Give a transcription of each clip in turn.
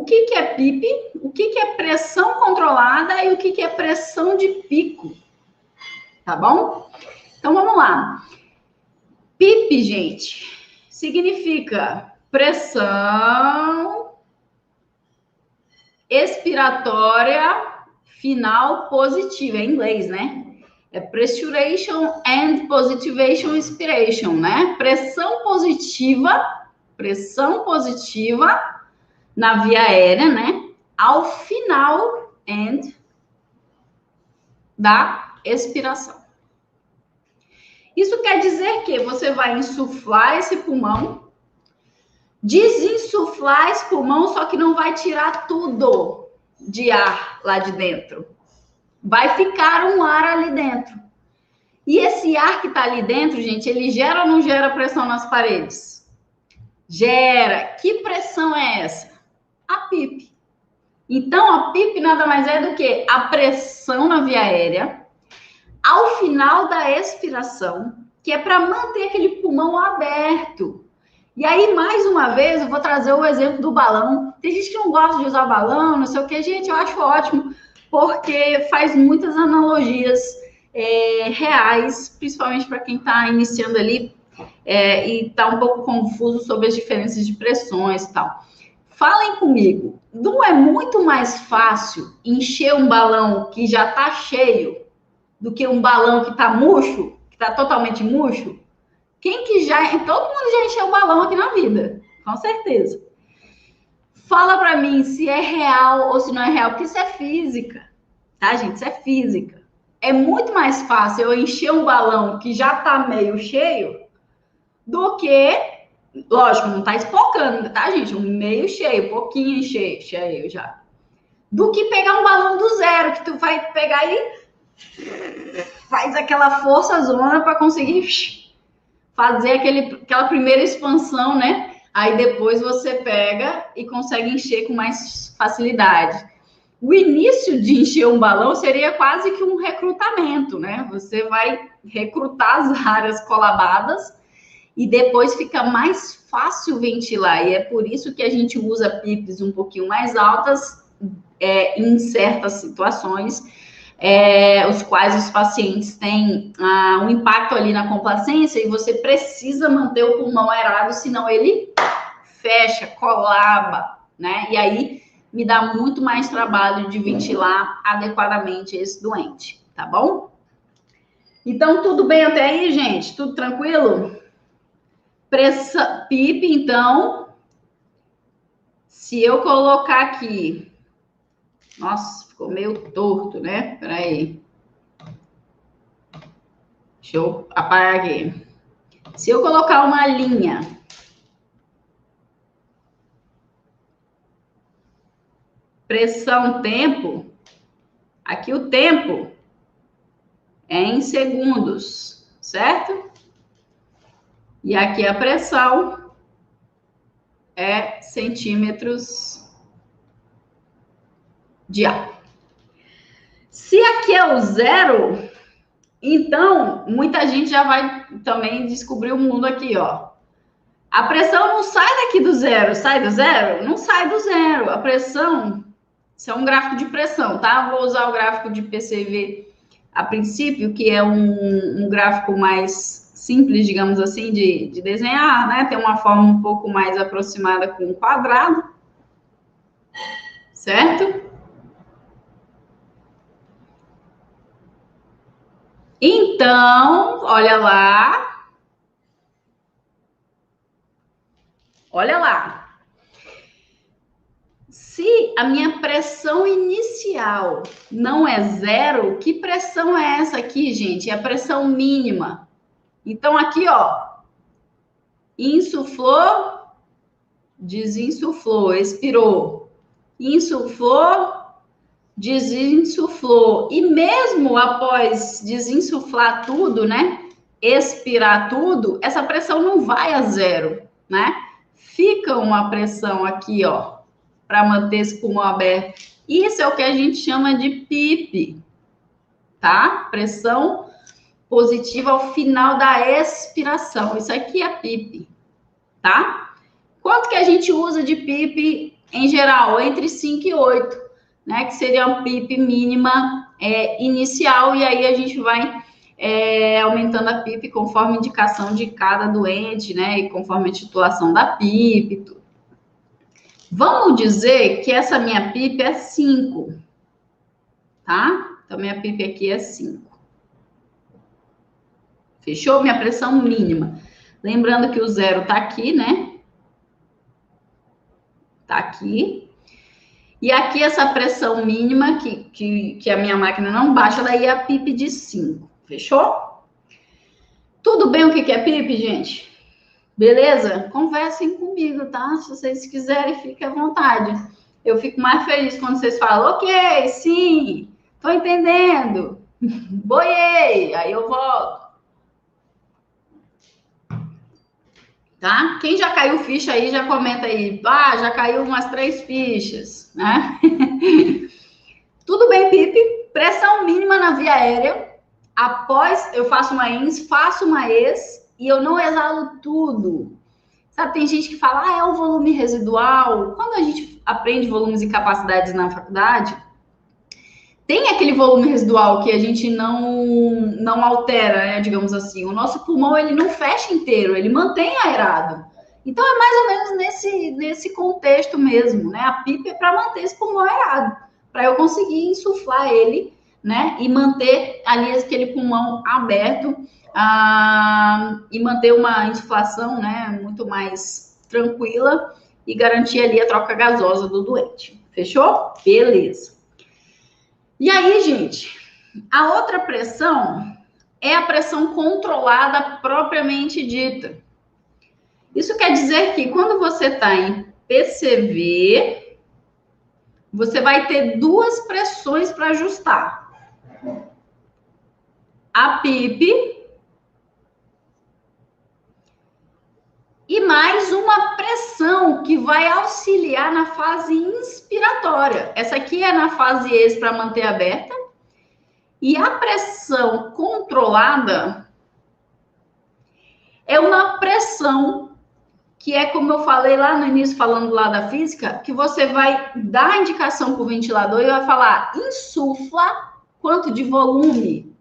que que é PIP, o que que é pressão controlada e o que que é pressão de pico, tá bom? Então, vamos lá. PIP, gente, significa pressão expiratória final positiva, em inglês, né? É pressuration and positivation expiration, né? Pressão positiva na via aérea, né? Ao final and da expiração. Isso quer dizer que você vai insuflar esse pulmão, desinsuflar esse pulmão, só que não vai tirar tudo de ar lá de dentro. Vai ficar um ar ali dentro. E esse ar que está ali dentro, gente, ele gera ou não gera pressão nas paredes? Gera. Que pressão é essa? A PIP. Então, a PIP nada mais é do que a pressão na via aérea ao final da expiração, que é para manter aquele pulmão aberto. E aí, mais uma vez, eu vou trazer o exemplo do balão. Tem gente que não gosta de usar balão, não sei o que. Gente, eu acho ótimo, porque faz muitas analogias reais, principalmente para quem está iniciando ali e está um pouco confuso sobre as diferenças de pressões e tal. Falem comigo, não é muito mais fácil encher um balão que já está cheio do que um balão que está murcho, que está totalmente murcho? Quem que já... Todo mundo já encheu o balão aqui na vida, com certeza. Fala para mim se é real ou se não é real, porque isso é física, tá, gente? Isso é física. É muito mais fácil eu encher um balão que já está meio cheio do que... Lógico, não está espocando, tá, gente? Um meio cheio, pouquinho cheio já. Do que pegar um balão do zero, que tu vai pegar e faz aquela força zona para conseguir fazer aquela primeira expansão, né? Aí depois você pega e consegue encher com mais facilidade. O início de encher um balão seria quase que um recrutamento, né? Você vai recrutar as áreas colabadas e depois fica mais fácil ventilar. E é por isso que a gente usa PIPs um pouquinho mais altas em certas situações, os quais os pacientes têm um impacto ali na complacência e você precisa manter o pulmão aerado, senão ele fecha, colaba, né? E aí me dá muito mais trabalho de ventilar adequadamente esse doente, tá bom? Então, tudo bem até aí, gente? Tudo tranquilo? PIP, então, se eu colocar aqui... Nossa, ficou meio torto, né? Peraí. Deixa eu apagar aqui. Se eu colocar uma linha... Pressão, tempo. Aqui o tempo é em segundos, certo? E aqui a pressão é centímetros de ar. Se aqui é o zero, então muita gente já vai também descobrir o mundo aqui, ó. A pressão não sai daqui do zero. Sai do zero? Não sai do zero. A pressão... Isso é um gráfico de pressão, tá? Vou usar o gráfico de PCV a princípio, que é um gráfico mais simples, digamos assim, de desenhar, né? Tem uma forma um pouco mais aproximada com um quadrado, certo? Então, olha lá. Olha lá. Se a minha pressão inicial não é zero, que pressão é essa aqui, gente? É a pressão mínima. Então, aqui, ó, insuflou, desinsuflou, expirou. Insuflou, desinsuflou. E mesmo após desinsuflar tudo, né? Expirar tudo, essa pressão não vai a zero, né? Fica uma pressão aqui, ó, para manter esse pulmão aberto. Isso é o que a gente chama de PIP, tá? Pressão positiva ao final da expiração. Isso aqui é PIP, tá? Quanto que a gente usa de PIP em geral, entre 5 e 8, né? Que seria a PIP mínima inicial, e aí a gente vai aumentando a PIP conforme a indicação de cada doente, né? E conforme a titulação da PIP e tudo. Vamos dizer que essa minha PIP é 5, tá? Então, minha PIP aqui é 5. Fechou? Minha pressão mínima. Lembrando que o zero tá aqui, né? Tá aqui. E aqui essa pressão mínima, que a minha máquina não baixa, daí é a PIP de 5. Fechou? Tudo bem o que é PIP, gente? Beleza? Conversem comigo, tá? Se vocês quiserem, fiquem à vontade. Eu fico mais feliz quando vocês falam, ok, sim, tô entendendo. Boiei, aí eu volto. Tá? Quem já caiu ficha aí, já comenta aí. Ah, já caiu umas 3 fichas, né? Tudo bem, PIP. Pressão mínima na via aérea. Após eu faço uma INS, faço uma ES e eu não exalo tudo. Sabe, tem gente que fala, é o volume residual. Quando a gente aprende volumes e capacidades na faculdade, tem aquele volume residual que a gente não altera, né, digamos assim. O nosso pulmão, ele não fecha inteiro, ele mantém aerado. Então, é mais ou menos nesse contexto mesmo, né? A PIP é para manter esse pulmão aerado, para eu conseguir insuflar ele, né? E manter ali aquele pulmão aberto e manter uma insuflação, né? Muito mais tranquila e garantir ali a troca gasosa do doente. Fechou? Beleza. E aí, gente, a outra pressão é a pressão controlada propriamente dita. Isso quer dizer que quando você está em PCV, você vai ter 2 pressões para ajustar. A PIP e mais uma pressão que vai auxiliar na fase inspiratória. Essa aqui é na fase ES para manter aberta. E a pressão controlada é uma pressão que é, como eu falei lá no início, falando lá da física, que você vai dar a indicação para o ventilador e vai falar, insufla quanto de volume?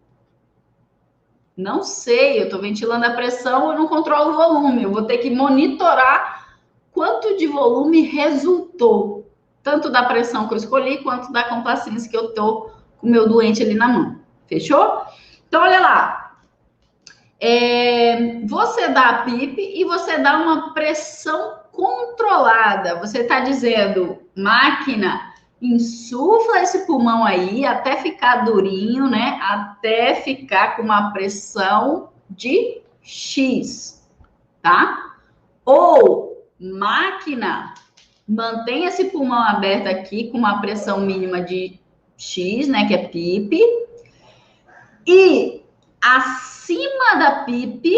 Não sei, eu estou ventilando a pressão, eu não controlo o volume, eu vou ter que monitorar quanto de volume resultou, tanto da pressão que eu escolhi, quanto da complacência que eu estou com o meu doente ali na mão. Fechou? Então, olha lá. Você dá a PIP e você dá uma pressão controlada. Você está dizendo, máquina, insufla esse pulmão aí até ficar durinho, né? Até ficar com uma pressão de X, tá? Ou, máquina, mantém esse pulmão aberto aqui com uma pressão mínima de X, né? Que é PIP. E acima da PIP,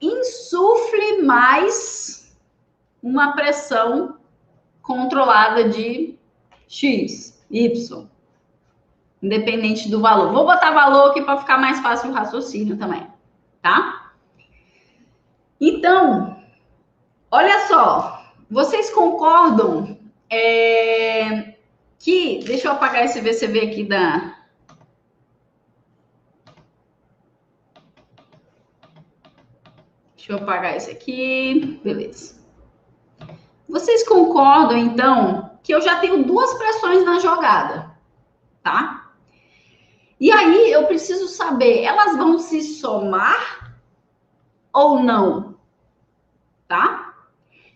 insufle mais uma pressão controlada de X, Y, independente do valor. Vou botar valor aqui para ficar mais fácil o raciocínio também, tá? Então, olha só, vocês concordam que... Deixa eu apagar esse VCV aqui da... Deixa eu apagar esse aqui. Beleza. Vocês concordam, então, que eu já tenho 2 pressões na jogada, tá? E aí, eu preciso saber, elas vão se somar ou não, tá?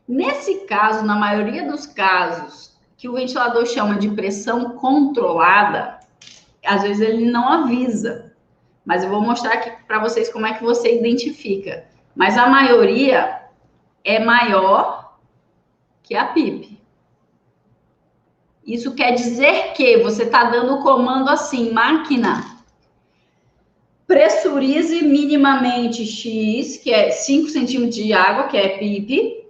Nesse caso, na maioria dos casos, que o ventilador chama de pressão controlada, às vezes ele não avisa. Mas eu vou mostrar aqui para vocês como é que você identifica. Mas a maioria é maior que a PIP. Isso quer dizer que você está dando o comando assim, máquina, pressurize minimamente X, que é 5 centímetros de água, que é PIP,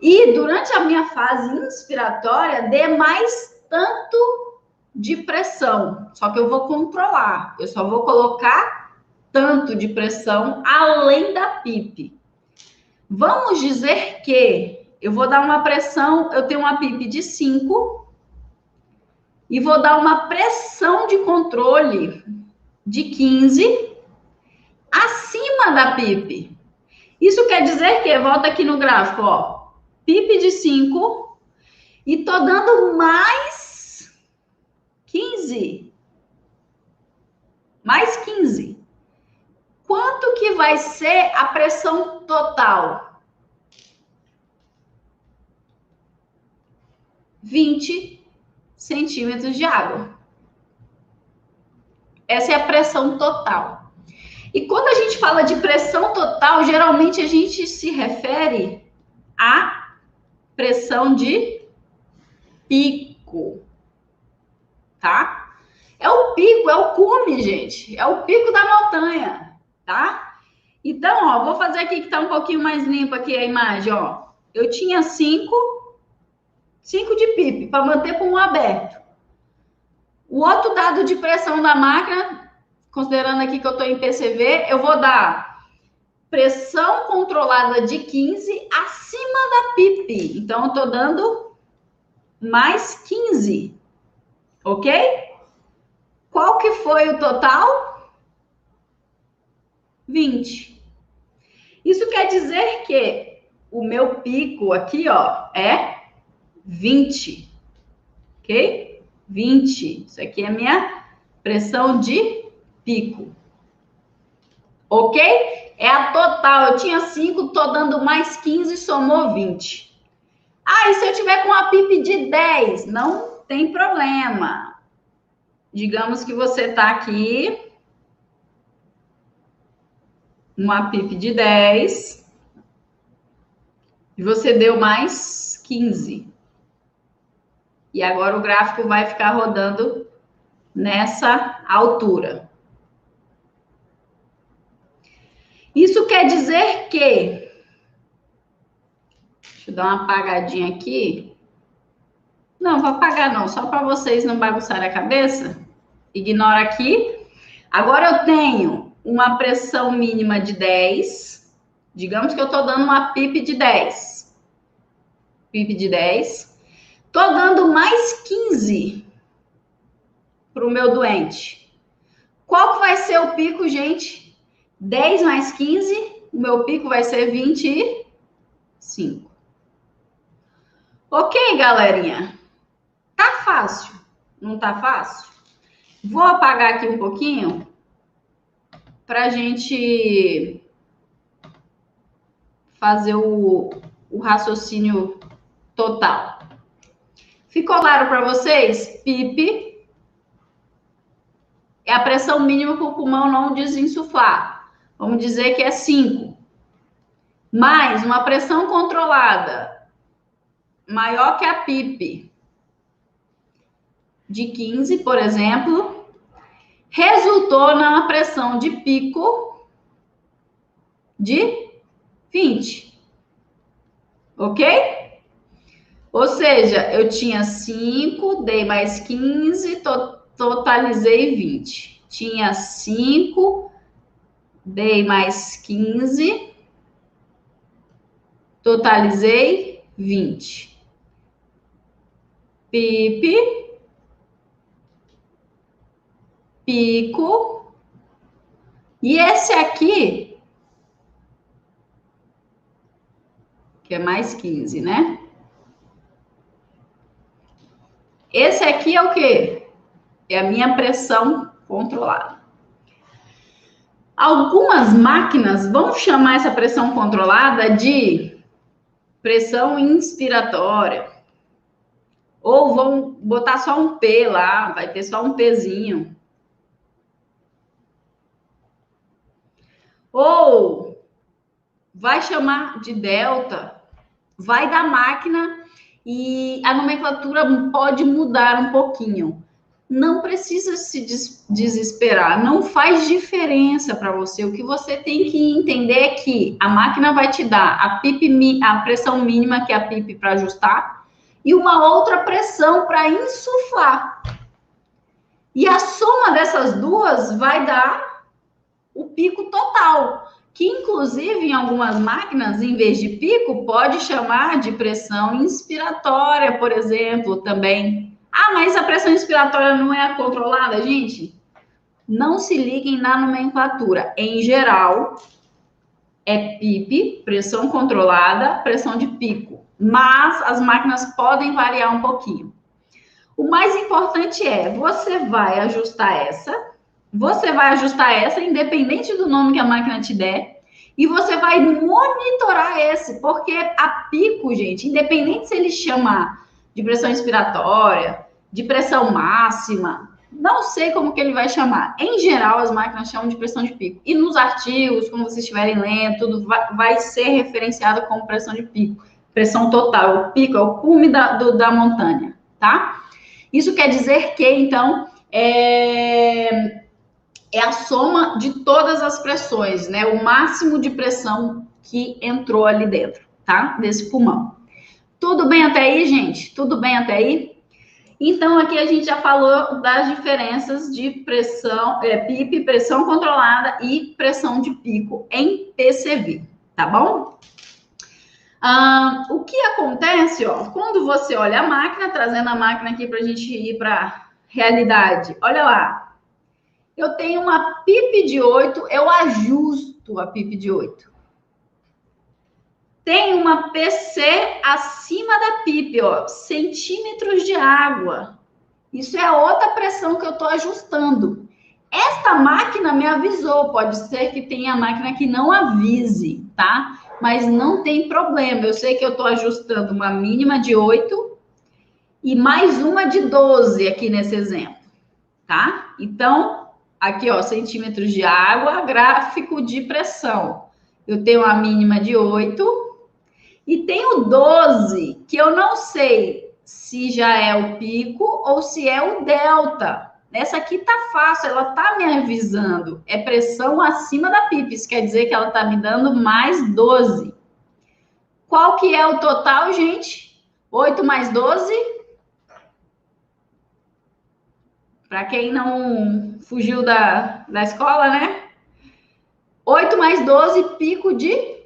e durante a minha fase inspiratória, dê mais tanto de pressão. Só que eu vou controlar, eu só vou colocar tanto de pressão além da PIP. Vamos dizer que eu vou dar uma pressão, eu tenho uma PIP de 5 e vou dar uma pressão de controle de 15 acima da PIP. Isso quer dizer que, volta aqui no gráfico, ó, PIP de 5 e tô dando mais 15. Mais 15. Quanto que vai ser a pressão total? 20 centímetros de água. Essa é a pressão total. E quando a gente fala de pressão total, geralmente a gente se refere à pressão de pico, tá? É o pico, é o cume, gente. É o pico da montanha, tá? Então, ó, vou fazer aqui que tá um pouquinho mais limpo aqui a imagem, ó. Eu tinha 5 de PIP para manter pulmão aberto. O outro dado de pressão da máquina, considerando aqui que eu estou em PCV, eu vou dar pressão controlada de 15 acima da PIP. Então, eu estou dando mais 15, ok? Qual que foi o total? 20. Isso quer dizer que o meu pico aqui, ó, é 20, ok? 20. Isso aqui é a minha pressão de pico. Ok? É a total. Eu tinha 5, tô dando mais 15, somou 20. Ah, e se eu tiver com uma PIP de 10? Não tem problema. Digamos que você tá aqui, uma PIP de 10, e você deu mais 15. E agora o gráfico vai ficar rodando nessa altura. Isso quer dizer que... Deixa eu dar uma apagadinha aqui. Não, vou apagar não, só para vocês não bagunçarem a cabeça. Ignora aqui. Agora eu tenho uma pressão mínima de 10. Digamos que eu estou dando uma PIP de 10. PIP de 10. Estou dando mais 15 para o meu doente. Qual que vai ser o pico, gente? 10 mais 15, o meu pico vai ser 25. Ok, galerinha? Tá fácil? Não tá fácil? Vou apagar aqui um pouquinho para a gente fazer o raciocínio total. Ficou claro para vocês? PIP é a pressão mínima para o pulmão não desinsuflar. Vamos dizer que é 5. Mais uma pressão controlada maior que a PIP de 15, por exemplo, resultou numa pressão de pico de 20. Ok? Ou seja, eu tinha 5, dei mais 15, totalizei 20. Tinha 5, dei mais 15, totalizei 20. PIP, pico, e esse aqui, que é mais 15, né? Esse aqui é o quê? É a minha pressão controlada. Algumas máquinas vão chamar essa pressão controlada de pressão inspiratória. Ou vão botar só um P lá, vai ter só um Pzinho. Ou vai chamar de delta, vai da máquina e a nomenclatura pode mudar um pouquinho. Não precisa se desesperar, não faz diferença para você. O que você tem que entender é que a máquina vai te dar a PIP, a pressão mínima, que é a PIP para ajustar, e uma outra pressão para insuflar. E a soma dessas duas vai dar o pico total, que inclusive em algumas máquinas, em vez de pico, pode chamar de pressão inspiratória, por exemplo, também. Ah, mas a pressão inspiratória não é controlada, gente? Não se liguem na nomenclatura. Em geral, é PIP, pressão controlada, pressão de pico. Mas as máquinas podem variar um pouquinho. O mais importante é, você vai ajustar essa, independente do nome que a máquina te der, e você vai monitorar esse, porque a pico, gente, independente se ele chamar de pressão inspiratória, de pressão máxima, não sei como que ele vai chamar. Em geral, as máquinas chamam de pressão de pico. E nos artigos, quando vocês estiverem lendo, tudo vai ser referenciado como pressão de pico. Pressão total. O pico é o cume da montanha, tá? Isso quer dizer que, então, é a soma de todas as pressões, né? O máximo de pressão que entrou ali dentro, tá? Desse pulmão. Tudo bem até aí, gente? Tudo bem até aí? Então, aqui a gente já falou das diferenças de pressão, PIP, pressão controlada e pressão de pico em PCV, tá bom? O que acontece, ó, quando você olha a máquina, trazendo a máquina aqui para a gente ir para a realidade, olha lá, eu tenho uma PIP de 8, eu ajusto a PIP de 8. Tem uma PC acima da PIP, ó, centímetros de água. Isso é outra pressão que eu estou ajustando. Esta máquina me avisou, pode ser que tenha máquina que não avise, tá? Mas não tem problema, eu sei que eu estou ajustando uma mínima de 8 e mais uma de 12 aqui nesse exemplo, tá? Então, aqui, ó, centímetros de água, gráfico de pressão. Eu tenho a mínima de 8 e tenho 12, que eu não sei se já é o pico ou se é o delta. Essa aqui tá fácil, ela tá me avisando. É pressão acima da PIP, isso quer dizer que ela tá me dando mais 12. Qual que é o total, gente? 8 mais 12? Para quem não fugiu da escola, né? 8 mais 12, pico de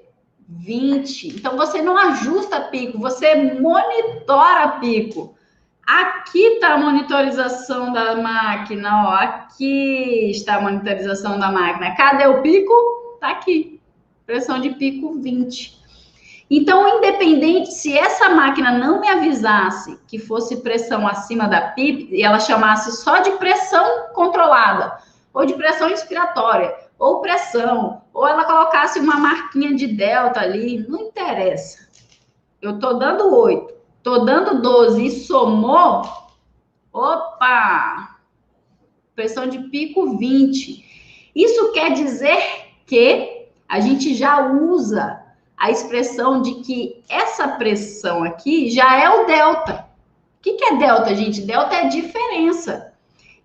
20. Então, você não ajusta pico, você monitora pico. Aqui está a monitorização da máquina, ó. Aqui está a monitorização da máquina. Cadê o pico? Tá aqui. Pressão de pico 20. Então, independente se essa máquina não me avisasse que fosse pressão acima da PIP e ela chamasse só de pressão controlada, ou de pressão inspiratória, ou pressão, ou ela colocasse uma marquinha de delta ali, não interessa. Eu tô dando 8, tô dando 12 e somou, opa, pressão de pico 20. Isso quer dizer que a gente já usa a expressão de que essa pressão aqui já é o delta. O que é delta, gente? Delta é diferença.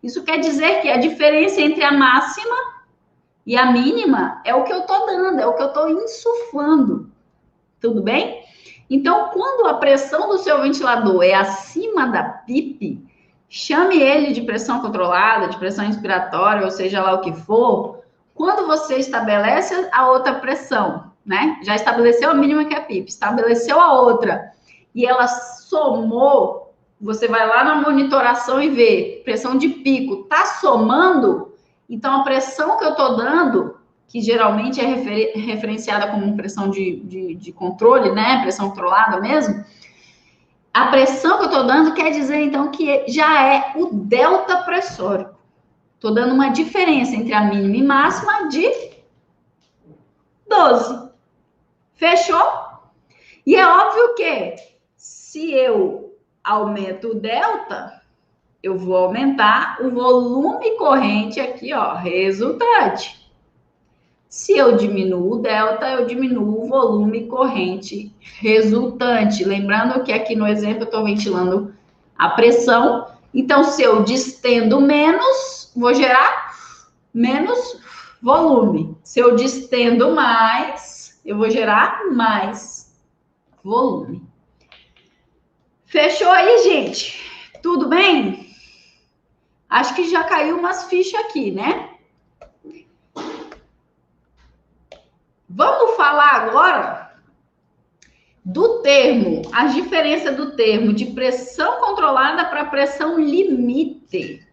Isso quer dizer que a diferença entre a máxima e a mínima é o que eu estou dando, é o que eu estou insuflando. Tudo bem? Então, quando a pressão do seu ventilador é acima da PIP, chame ele de pressão controlada, de pressão inspiratória, ou seja lá o que for, quando você estabelece a outra pressão, né? Já estabeleceu a mínima que é a PIP, estabeleceu a outra e ela somou, você vai lá na monitoração e vê, pressão de pico, tá somando, então a pressão que eu tô dando, que geralmente é referenciada como pressão de controle, né? Pressão controlada mesmo, a pressão que eu tô dando quer dizer, então, que já é o delta pressórico. Tô dando uma diferença entre a mínima e máxima de 12. Fechou? E é óbvio que se eu aumento o delta, eu vou aumentar o volume corrente aqui, ó, resultante. Se eu diminuo o delta, eu diminuo o volume corrente resultante. Lembrando que aqui no exemplo eu estou ventilando a pressão. Então, se eu distendo menos, vou gerar menos volume. Se eu distendo mais, eu vou gerar mais volume. Fechou aí, gente? Tudo bem? Acho que já caiu umas fichas aqui, né? Vamos falar agora do termo, a diferença do termo de pressão controlada para pressão limite.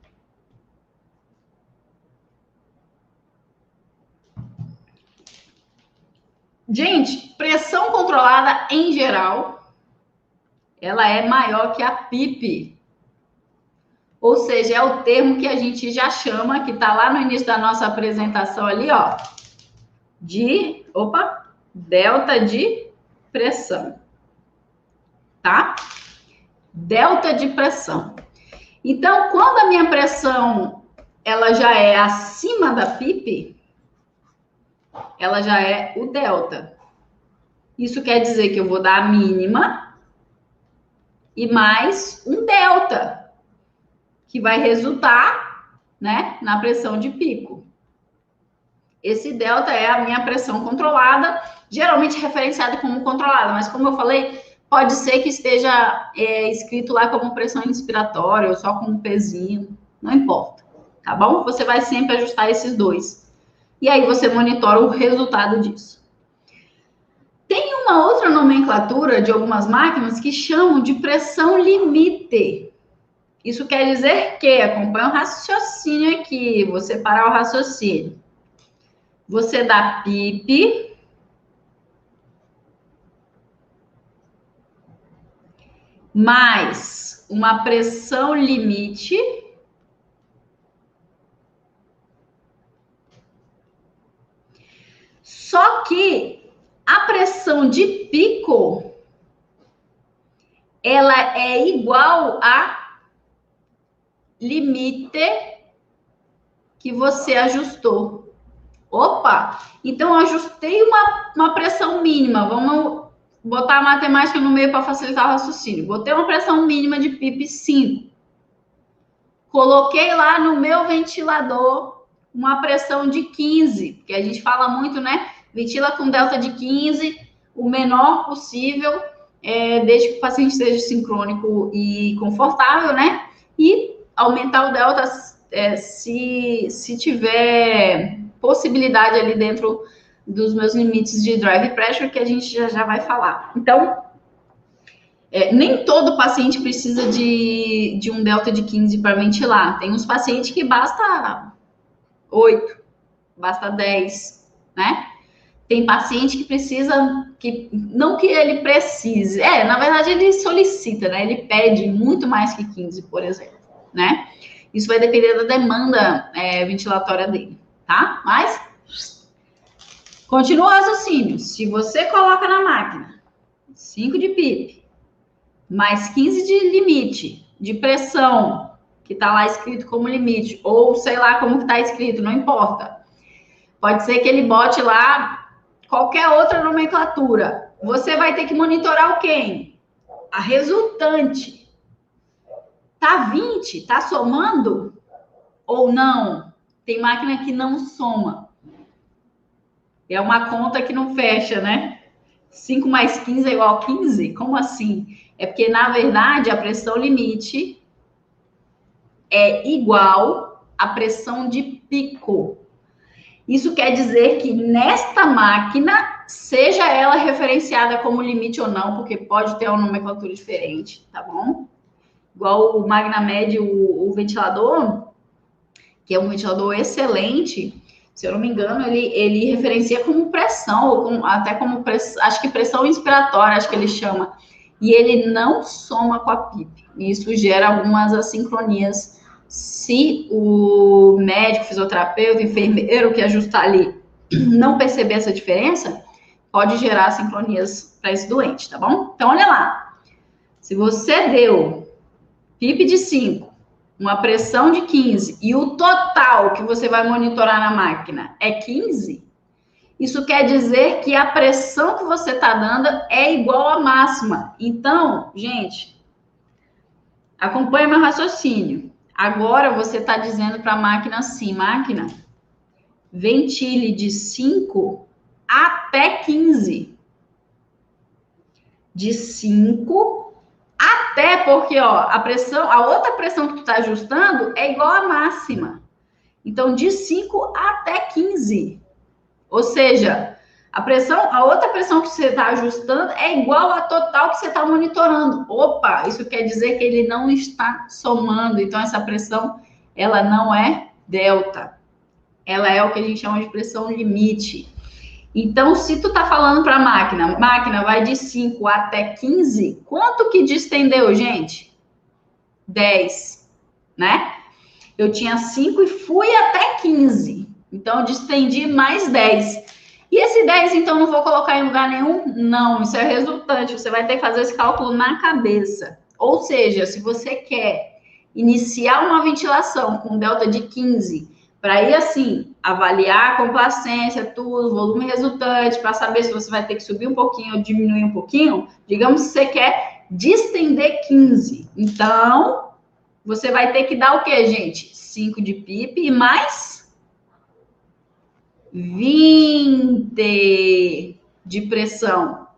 Gente, pressão controlada em geral, ela é maior que a PIP. Ou seja, é o termo que a gente já chama, que está lá no início da nossa apresentação ali, ó, de, delta de pressão, tá? Delta de pressão. Então, quando a minha pressão, ela já é acima da PIP, ela já é o delta. Isso quer dizer que eu vou dar a mínima e mais um delta, que vai resultar, né, na pressão de pico. Esse delta é a minha pressão controlada, geralmente referenciada como controlada, mas como eu falei, pode ser que esteja escrito lá como pressão inspiratória ou só com um pezinho, não importa, tá bom? Você vai sempre ajustar esses dois. E aí você monitora o resultado disso. Tem uma outra nomenclatura de algumas máquinas que chamam de pressão limite. Isso quer dizer que, acompanha o raciocínio aqui, vou separar o raciocínio. Você dá PIP mais uma pressão limite só que a pressão de pico ela é igual a limite que você ajustou. Opa! Então, eu ajustei uma pressão mínima. Vamos botar a matemática no meio para facilitar o raciocínio. Botei uma pressão mínima de PIP 5. Coloquei lá no meu ventilador uma pressão de 15, porque a gente fala muito, né? Ventila com delta de 15, o menor possível, desde que o paciente esteja sincrônico e confortável, né? E aumentar o delta se tiver possibilidade ali dentro dos meus limites de drive pressure, que a gente já vai falar. Então, nem todo paciente precisa de um delta de 15 para ventilar. Tem uns pacientes que basta 8, basta 10, né? Tem paciente que precisa, não que ele precise, na verdade ele solicita, né? Ele pede muito mais que 15, por exemplo, né? Isso vai depender da demanda ventilatória dele, tá? Mas, continua o raciocínio. Se você coloca na máquina 5 de PIP, mais 15 de limite, de pressão, que tá lá escrito como limite, ou sei lá como que tá escrito, não importa. Pode ser que ele bote lá qualquer outra nomenclatura. Você vai ter que monitorar o quem? A resultante. Tá 20? Tá somando? Ou não? Tem máquina que não soma. É uma conta que não fecha, né? 5 mais 15 é igual a 15? Como assim? É porque, na verdade, a pressão limite é igual à pressão de pico. Isso quer dizer que nesta máquina, seja ela referenciada como limite ou não, porque pode ter uma nomenclatura diferente, tá bom? Igual o Magnamed, o ventilador, que é um ventilador excelente, se eu não me engano, ele referencia como pressão, ou até como pressão, acho que pressão inspiratória, acho que ele chama. E ele não soma com a PIP. E isso gera algumas assincronias. Se o médico, fisioterapeuta, enfermeiro que ajustar ali não perceber essa diferença, pode gerar sincronias para esse doente, tá bom? Então, olha lá. Se você deu PIP de 5, uma pressão de 15 e o total que você vai monitorar na máquina é 15, isso quer dizer que a pressão que você está dando é igual à máxima. Então, gente, acompanha meu raciocínio. Agora você está dizendo para a máquina assim, máquina, ventile de 5 até 15. De 5 até, porque ó, a outra pressão que tu está ajustando é igual à máxima. Então, de 5 até 15. Ou seja, A outra pressão que você está ajustando é igual à total que você está monitorando. Opa, isso quer dizer que ele não está somando. Então, essa pressão, ela não é delta. Ela é o que a gente chama de pressão limite. Então, se tu tá falando para a máquina vai de 5 até 15, quanto que distendeu, gente? 10, né? Eu tinha 5 e fui até 15. Então, eu distendi mais 10. E esse 10, então, não vou colocar em lugar nenhum? Não, isso é resultante. Você vai ter que fazer esse cálculo na cabeça. Ou seja, se você quer iniciar uma ventilação com delta de 15, para ir, assim, avaliar a complacência, tudo, volume resultante, para saber se você vai ter que subir um pouquinho ou diminuir um pouquinho, digamos que você quer distender 15. Então, você vai ter que dar o quê, gente? 5 de PIP e mais 20 de pressão,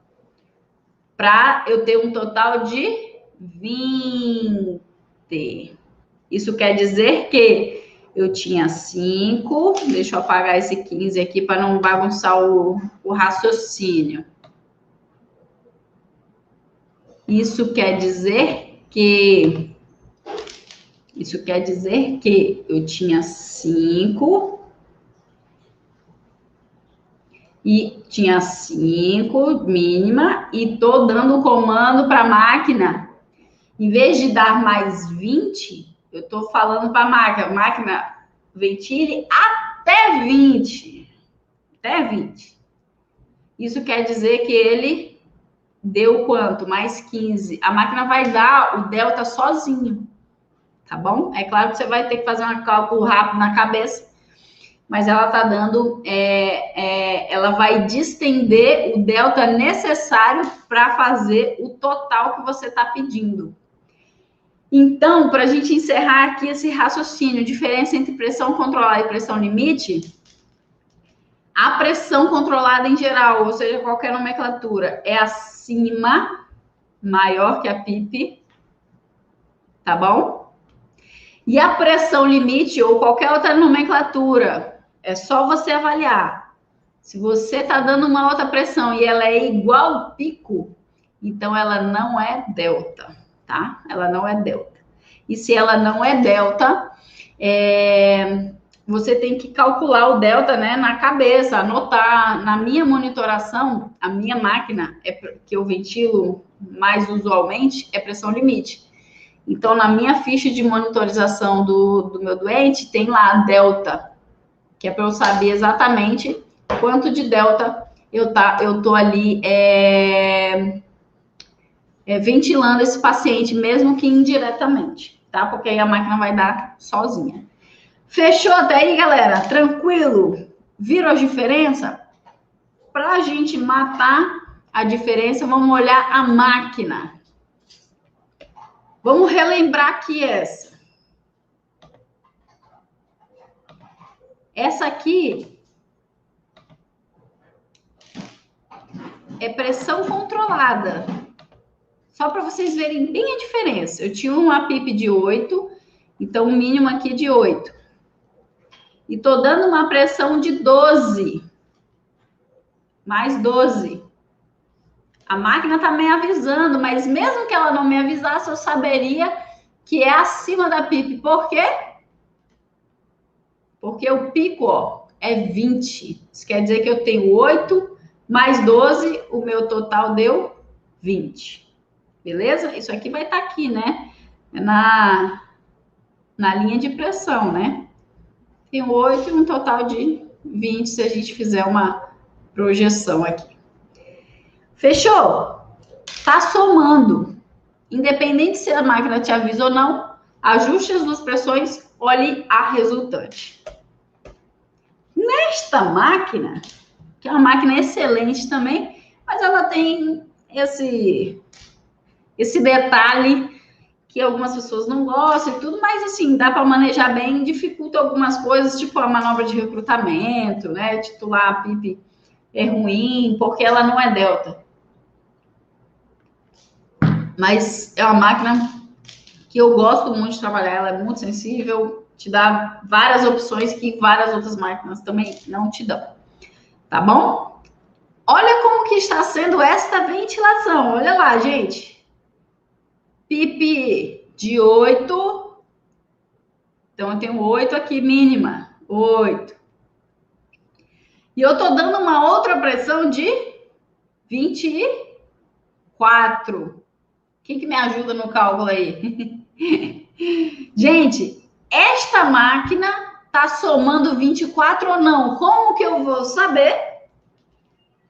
para eu ter um total de 20. Isso quer dizer que eu tinha 5, deixa eu apagar esse 15 aqui para não bagunçar o raciocínio. Isso quer dizer que eu tinha 5 e tinha 5 mínima e tô dando o comando para a máquina. Em vez de dar mais 20, eu tô falando para a máquina ventile até 20. Até 20. Isso quer dizer que ele deu quanto? Mais 15. A máquina vai dar o delta sozinho, tá bom? É claro que você vai ter que fazer um cálculo rápido na cabeça, mas ela tá dando, ela vai distender o delta necessário para fazer o total que você está pedindo. Então, para a gente encerrar aqui esse raciocínio, diferença entre pressão controlada e pressão limite, a pressão controlada em geral, ou seja, qualquer nomenclatura, é acima, maior que a PIP, tá bom? E a pressão limite, ou qualquer outra nomenclatura, é só você avaliar. Se você está dando uma outra pressão e ela é igual ao pico, então ela não é delta, tá? Ela não é delta. E se ela não é delta, você tem que calcular o delta, né, na cabeça, anotar. Na minha monitoração, a minha máquina que eu ventilo mais usualmente é pressão limite. Então, na minha ficha de monitorização do meu doente, tem lá delta, que é para eu saber exatamente quanto de delta eu tô ali ventilando esse paciente, mesmo que indiretamente, tá? Porque aí a máquina vai dar sozinha. Fechou até aí, galera? Tranquilo? Viram a diferença? Para a gente matar a diferença, vamos olhar a máquina. Vamos relembrar aqui essa. Essa aqui é pressão controlada. Só para vocês verem bem a diferença. Eu tinha uma PIP de 8, então o mínimo aqui de 8. E tô dando uma pressão de 12. Mais 12. A máquina tá me avisando, mas mesmo que ela não me avisasse, eu saberia que é acima da PIP. Por quê? Porque o pico, ó, é 20. Isso quer dizer que eu tenho 8 mais 12, o meu total deu 20. Beleza? Isso aqui vai estar aqui, né? Na linha de pressão, né? Tem 8 e um total de 20, se a gente fizer uma projeção aqui. Fechou? Tá somando. Independente se a máquina te avisa ou não, ajuste as duas pressões, olhe a resultante. Nesta máquina, que é uma máquina excelente também, mas ela tem esse detalhe que algumas pessoas não gostam e tudo, mas assim, dá para manejar bem, dificulta algumas coisas, tipo a manobra de recrutamento, né? Titular a PIP é ruim, porque ela não é delta. Mas é uma máquina que eu gosto muito de trabalhar, ela é muito sensível, te dá várias opções que várias outras máquinas também não te dão. Tá bom? Olha como que está sendo esta ventilação. Olha lá, gente. PIP de 8. Então, eu tenho 8 aqui, mínima. 8. E eu tô dando uma outra pressão de 24. Quem que me ajuda no cálculo aí? Gente, esta máquina tá somando 24 ou não? Como que eu vou saber?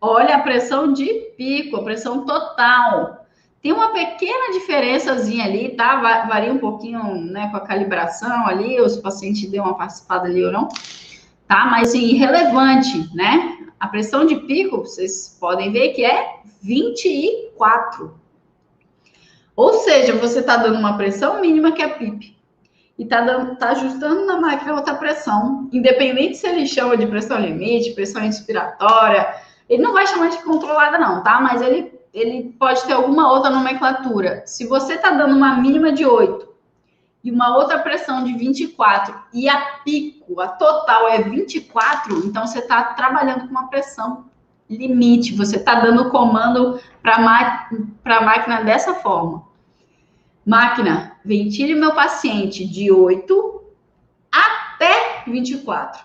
Olha a pressão de pico, a pressão total. Tem uma pequena diferençazinha ali, tá? Varia um pouquinho, né, com a calibração ali, os pacientes deu uma participada ali ou não, tá? Mas, assim, irrelevante, né? A pressão de pico, vocês podem ver que é 24. Ou seja, você está dando uma pressão mínima que é PIP. E tá ajustando na máquina outra pressão. Independente se ele chama de pressão limite, pressão inspiratória, ele não vai chamar de controlada não, tá? Mas ele pode ter alguma outra nomenclatura. Se você tá dando uma mínima de 8 e uma outra pressão de 24 e a pico, a total é 24, então você está trabalhando com uma pressão limite. Você está dando comando para a máquina dessa forma. Máquina, ventile meu paciente de 8 até 24.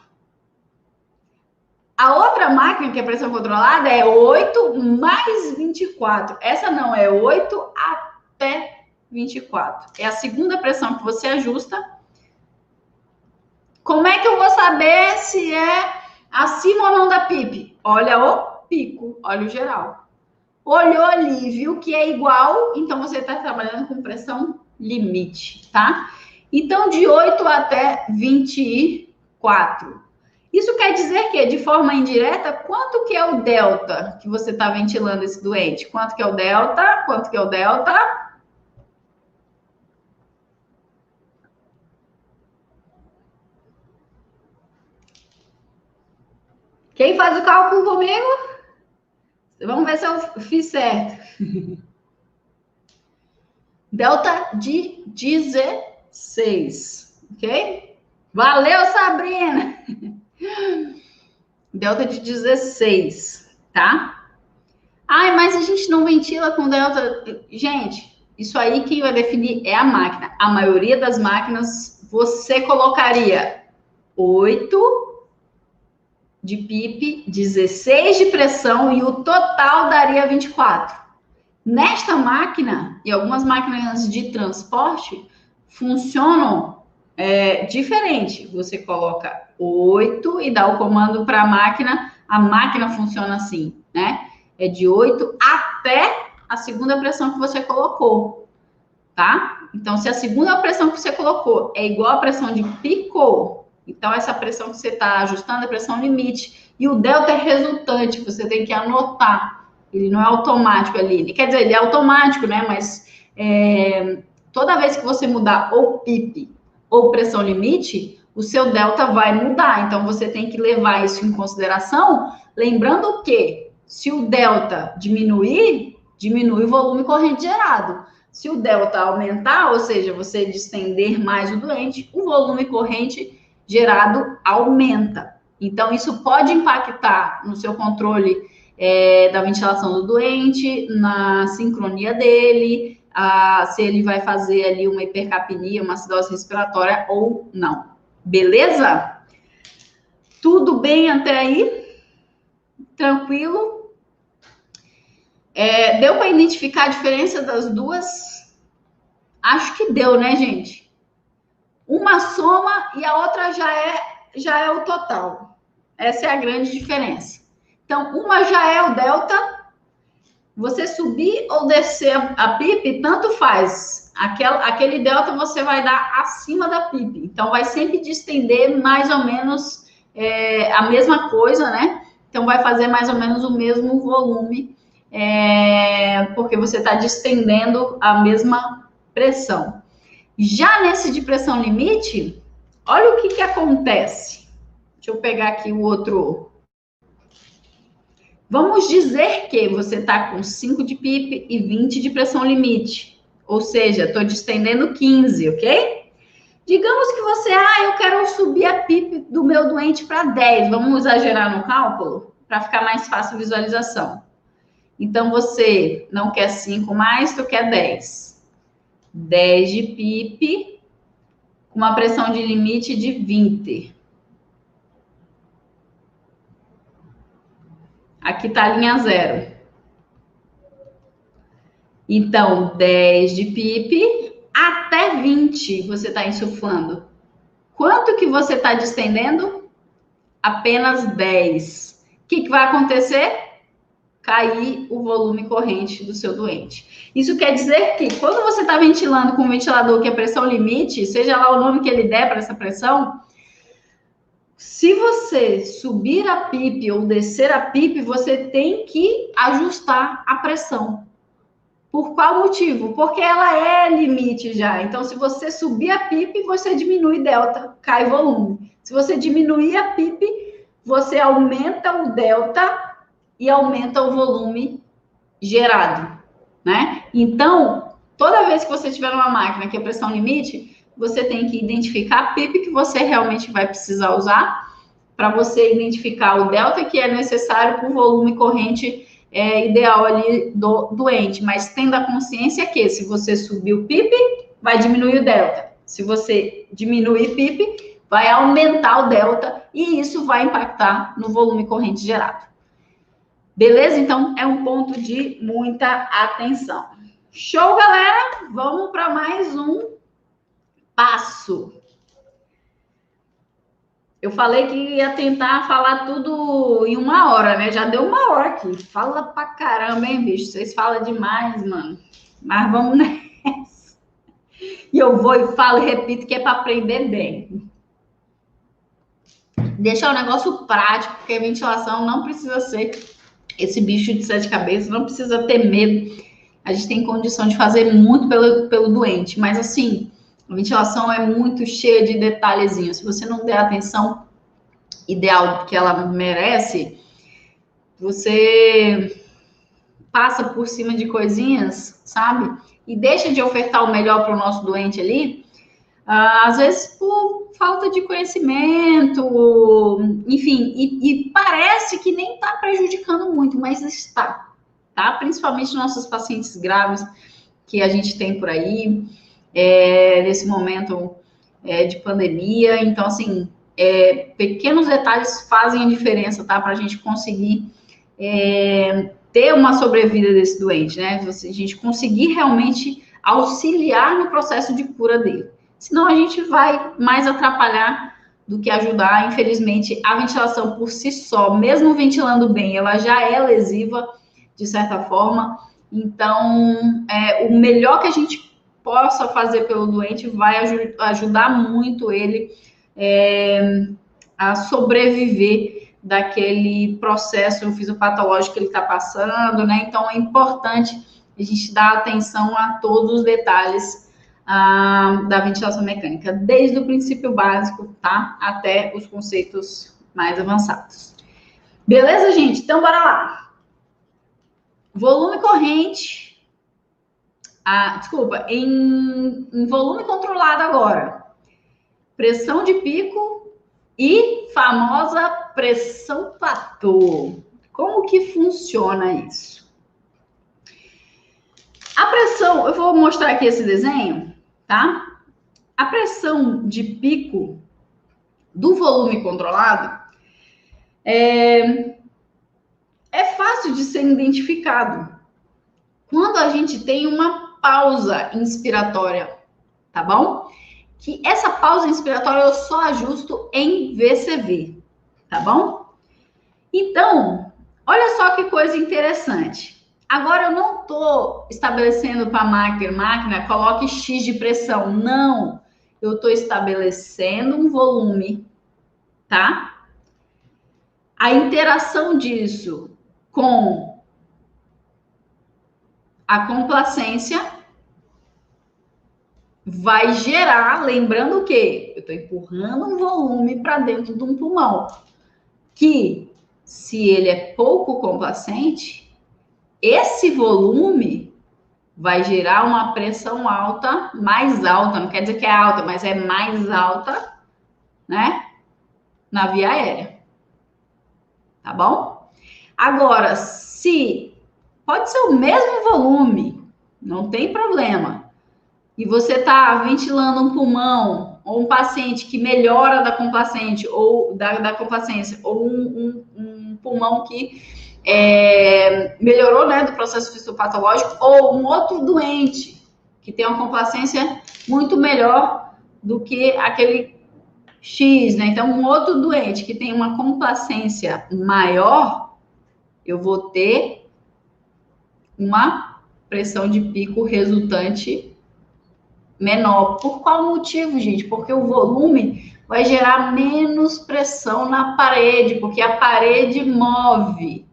A outra máquina, que é pressão controlada, é 8 mais 24. Essa não, é 8 até 24. É a segunda pressão que você ajusta. Como é que eu vou saber se é acima ou não da PIP? Olha o pico, olha o geral. Olhou ali, viu que é igual, então você está trabalhando com pressão limite, tá? Então, de 8 até 24. Isso quer dizer que, de forma indireta, quanto que é o delta que você está ventilando esse doente? Quanto que é o delta? Quanto que é o delta? Quem faz o cálculo comigo? Vamos ver se eu fiz certo. Delta de 16, ok? Valeu, Sabrina! Delta de 16, tá? Ai, mas a gente não ventila com delta. Gente, isso aí quem vai definir é a máquina. A maioria das máquinas você colocaria 8 de PIP, 16 de pressão e o total daria 24. Nesta máquina, e algumas máquinas de transporte funcionam diferente. Você coloca 8 e dá o comando para a máquina funciona assim, né? É de 8 até a segunda pressão que você colocou, tá? Então, se a segunda pressão que você colocou é igual à pressão de pico, então essa pressão que você está ajustando é pressão limite. E o delta é resultante, você tem que anotar. Ele não é automático ali. Quer dizer, ele é automático, né? Mas toda vez que você mudar ou PIP ou pressão limite, o seu delta vai mudar. Então, você tem que levar isso em consideração, lembrando que se o delta diminuir, diminui o volume corrente gerado. Se o delta aumentar, ou seja, você distender mais o doente, o volume corrente gerado aumenta. Então, isso pode impactar no seu controle da ventilação do doente, na sincronia dele, se ele vai fazer ali uma hipercapnia, uma acidose respiratória ou não. Beleza? Tudo bem até aí? Tranquilo? Deu para identificar a diferença das duas? Acho que deu, né, gente? Uma soma e a outra já é o total. Essa é a grande diferença. Então, uma já é o delta. Você subir ou descer a PIP, tanto faz. Aquele delta você vai dar acima da PIP. Então, vai sempre distender mais ou menos a mesma coisa, né? Então, vai fazer mais ou menos o mesmo volume, porque você está distendendo a mesma pressão. Já nesse de pressão limite, olha o que acontece. Deixa eu pegar aqui o outro. Vamos dizer que você está com 5 de PIP e 20 de pressão limite. Ou seja, estou distendendo 15, ok? Digamos que eu quero subir a PIP do meu doente para 10. Vamos exagerar no cálculo? para ficar mais fácil a visualização. Então, você não quer 5 mais, tu quer 10. 10 de PIP, com uma pressão de limite de 20. Aqui está a linha 0. Então, 10 de PIP até 20 você está insuflando. Quanto que você está distendendo? Apenas 10. O que vai acontecer? Cair o volume corrente do seu doente. Isso quer dizer que quando você está ventilando com um ventilador que é pressão limite, seja lá o nome que ele der para essa pressão, se você subir a PIP ou descer a PIP, você tem que ajustar a pressão. Por qual motivo? Porque ela é limite já. Então, se você subir a PIP, você diminui delta, cai volume. Se você diminuir a PIP, você aumenta o delta e aumenta o volume gerado, né? Então, toda vez que você tiver uma máquina que é pressão limite, você tem que identificar a PIP que você realmente vai precisar usar para você identificar o delta que é necessário para o volume corrente ideal ali do doente. Mas tendo a consciência que se você subir o PIP, vai diminuir o delta. Se você diminuir PIP, vai aumentar o delta e isso vai impactar no volume corrente gerado. Beleza? Então, é um ponto de muita atenção. Show, galera? Vamos para mais um passo. Eu falei que ia tentar falar tudo em 1 hora, né? Já deu 1 hora aqui. Fala pra caramba, hein, bicho? Vocês falam demais, mano. Mas vamos nessa. E eu vou e falo e repito que é para aprender bem. Deixar o negócio prático, porque a ventilação não precisa ser esse bicho de 7 cabeças, não precisa ter medo. A gente tem condição de fazer muito pelo doente, mas assim, a ventilação é muito cheia de detalhezinhos. Se você não der a atenção ideal que ela merece, você passa por cima de coisinhas, sabe? E deixa de ofertar o melhor para o nosso doente ali, às vezes por falta de conhecimento, enfim, e parece que nem está prejudicando muito, mas está, tá? Principalmente nossos pacientes graves que a gente tem por aí, nesse momento de pandemia. Então, assim, pequenos detalhes fazem a diferença, tá? Para a gente conseguir ter uma sobrevida desse doente, né? A gente conseguir realmente auxiliar no processo de cura dele. Senão a gente vai mais atrapalhar do que ajudar. Infelizmente, a ventilação por si só, mesmo ventilando bem, ela já é lesiva, de certa forma. Então, o melhor que a gente possa fazer pelo doente vai ajudar muito ele a sobreviver daquele processo fisiopatológico que ele está passando, né? Então, é importante a gente dar atenção a todos os detalhes da ventilação mecânica, desde o princípio básico, tá? Até os conceitos mais avançados. Beleza, gente? Então, bora lá. Volume corrente. Desculpa, em volume controlado agora. Pressão de pico e famosa pressão platô. Como que funciona isso? A pressão, eu vou mostrar aqui esse desenho, tá? A pressão de pico do volume controlado é fácil de ser identificado quando a gente tem uma pausa inspiratória, tá bom? Que essa pausa inspiratória eu só ajusto em VCV, tá bom? Então, olha só que coisa interessante. Agora eu não estou estabelecendo para a máquina, coloque X de pressão. Não, eu estou estabelecendo um volume, tá? A interação disso com a complacência vai gerar, lembrando o quê? Eu estou empurrando um volume para dentro de um pulmão, que se ele é pouco complacente, esse volume vai gerar uma pressão alta, mais alta, não quer dizer que é alta, mas é mais alta, né? Na via aérea. Tá bom? Agora, se pode ser o mesmo volume, não tem problema, e você está ventilando um pulmão, ou um paciente que melhora da complacente, ou da complacência, ou um pulmão que melhorou, né, do processo fisiopatológico, ou um outro doente que tem uma complacência muito melhor do que aquele X, né? Então, um outro doente que tem uma complacência maior, eu vou ter uma pressão de pico resultante menor. Por qual motivo, gente? Porque o volume vai gerar menos pressão na parede, porque a parede move,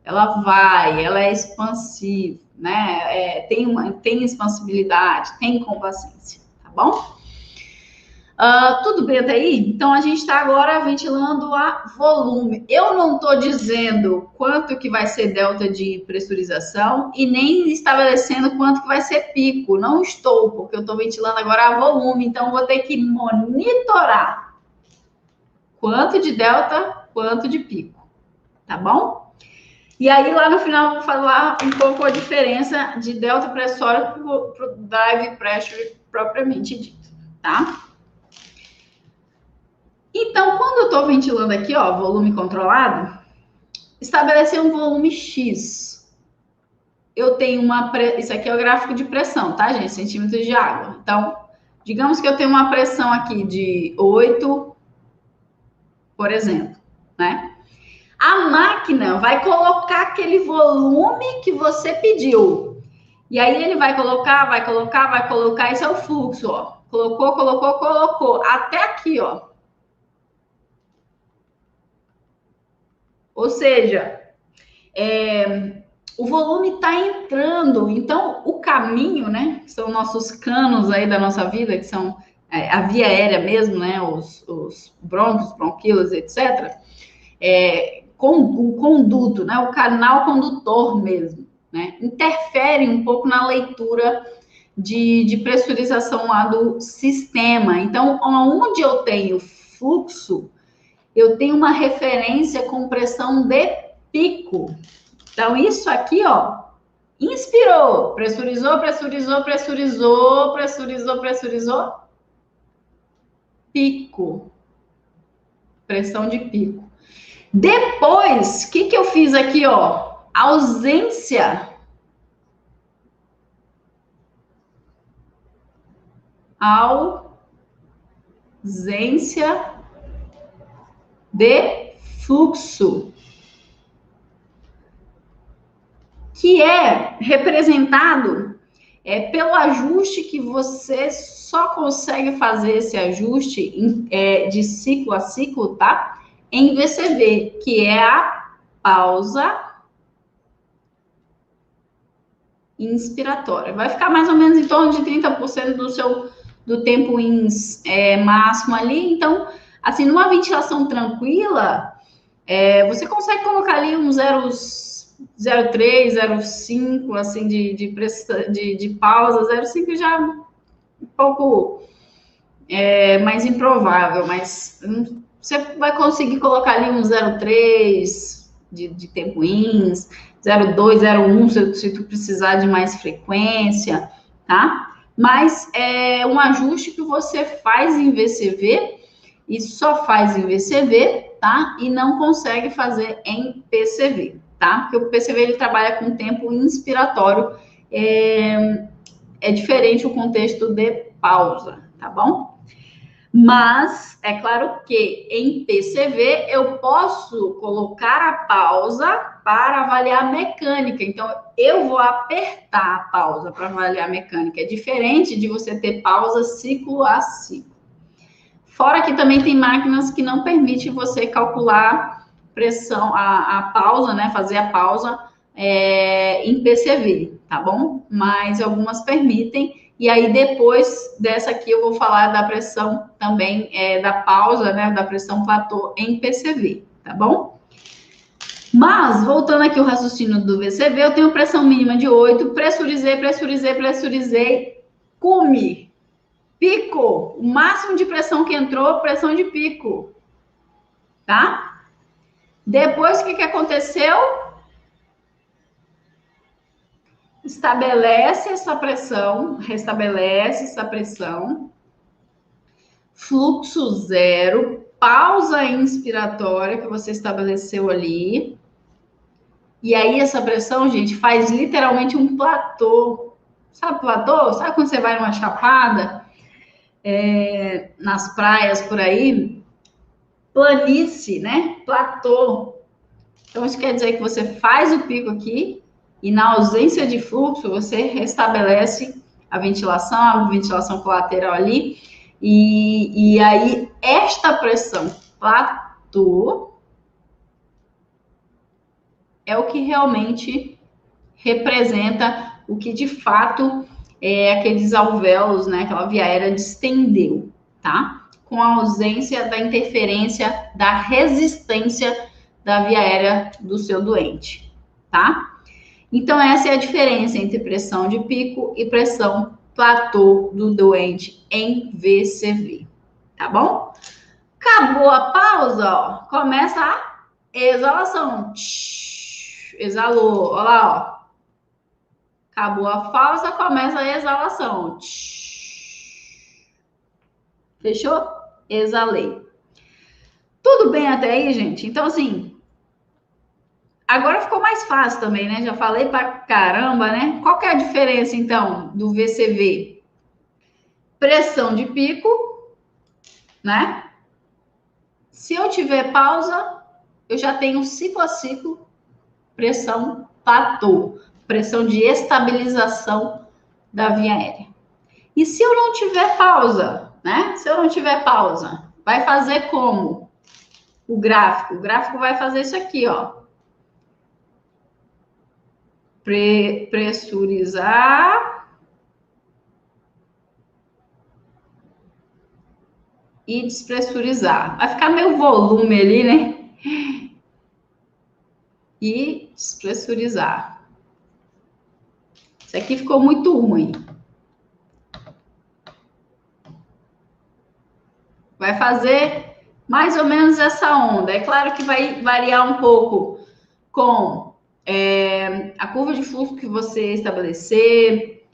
ela é expansiva, né? Tem expansibilidade, tem complacência, tá bom? Tudo bem até aí? Então, a gente está agora ventilando a volume. Eu não estou dizendo quanto que vai ser delta de pressurização e nem estabelecendo quanto que vai ser pico. Não estou, porque eu estou ventilando agora a volume. Então, vou ter que monitorar quanto de delta, quanto de pico. Tá bom? E aí, lá no final, eu vou falar um pouco a diferença de delta pressório para o drive pressure propriamente dito, tá? Então, quando eu estou ventilando aqui, ó, volume controlado, estabelecer um volume X. Eu tenho isso aqui é o gráfico de pressão, tá, gente? Centímetros de água. Então, digamos que eu tenho uma pressão aqui de 8, por exemplo, né? A máquina vai colocar aquele volume que você pediu. E aí ele vai colocar, esse é o fluxo, ó. Colocou, até aqui, ó. Ou seja, o volume está entrando. Então, o caminho, né? Que são nossos canos aí da nossa vida, que são a via aérea mesmo, né? Os brônquios, bronquíolos, etc. O conduto, né? O canal condutor mesmo, né? Interfere um pouco na leitura de pressurização lá do sistema. Então, onde eu tenho fluxo, eu tenho uma referência com pressão de pico. Então, isso aqui, ó, inspirou, pressurizou, pico. Pressão de pico. Depois, o que eu fiz aqui, ó? Ausência de fluxo, que é representado pelo ajuste que você só consegue fazer esse ajuste de ciclo a ciclo, tá? Em VCV, que é a pausa inspiratória. Vai ficar mais ou menos em torno de 30% do tempo máximo ali. Então, assim, numa ventilação tranquila, você consegue colocar ali uns 0,3, 0,5, assim, de pausa. 0,5 já um pouco mais improvável, mas você vai conseguir colocar ali um 0,3 de tempo ins, 0,2, 0,1 se tu precisar de mais frequência, tá? Mas é um ajuste que você faz em VCV e só faz em VCV, tá? E não consegue fazer em PCV, tá? Porque o PCV ele trabalha com tempo inspiratório, é diferente o contexto de pausa, tá bom? Mas é claro que em PCV eu posso colocar a pausa para avaliar a mecânica. Então, eu vou apertar a pausa para avaliar a mecânica. É diferente de você ter pausa ciclo a ciclo. Fora que também tem máquinas que não permitem você calcular pressão, a pausa, né? Fazer a pausa em PCV, tá bom? Mas algumas permitem. E aí, depois dessa aqui, eu vou falar da pressão também, da pausa, né? Da pressão platô em PCV, tá bom? Mas, voltando aqui ao raciocínio do VCV, eu tenho pressão mínima de 8, pressurizei, cume, pico, o máximo de pressão que entrou, pressão de pico, tá? Depois, o que aconteceu? estabelece essa pressão, restabelece essa pressão, fluxo zero, pausa inspiratória que você estabeleceu ali. E aí essa pressão, gente, faz literalmente um platô. Sabe platô? Sabe quando você vai numa chapada, nas praias por aí? Planície, né? Platô. Então isso quer dizer que você faz o pico aqui e na ausência de fluxo você restabelece a ventilação colateral ali. E aí esta pressão platô é o que realmente representa o que de fato aqueles alvéolos, né, aquela via aérea distendeu, tá? Com a ausência da interferência, da resistência da via aérea do seu doente, tá? Então, essa é a diferença entre pressão de pico e pressão platô do doente em VCV, tá bom? Acabou a pausa, ó, começa a exalação. Exalou, olha lá, ó. Acabou a pausa, começa a exalação. Fechou? Exalei. Tudo bem até aí, gente? Então, assim, agora ficou mais fácil também, né? Já falei pra caramba, né? Qual que é a diferença, então, do VCV? Pressão de pico, né? Se eu tiver pausa, eu já tenho ciclo a ciclo, pressão platô, pressão de estabilização da via aérea. E se eu não tiver pausa, né? Se eu não tiver pausa, vai fazer como? O gráfico vai fazer isso aqui, ó. Pressurizar e despressurizar. Vai ficar meio volume ali, né? E despressurizar. Isso aqui ficou muito ruim. Vai fazer mais ou menos essa onda. É claro que vai variar um pouco com a curva de fluxo que você estabelecer,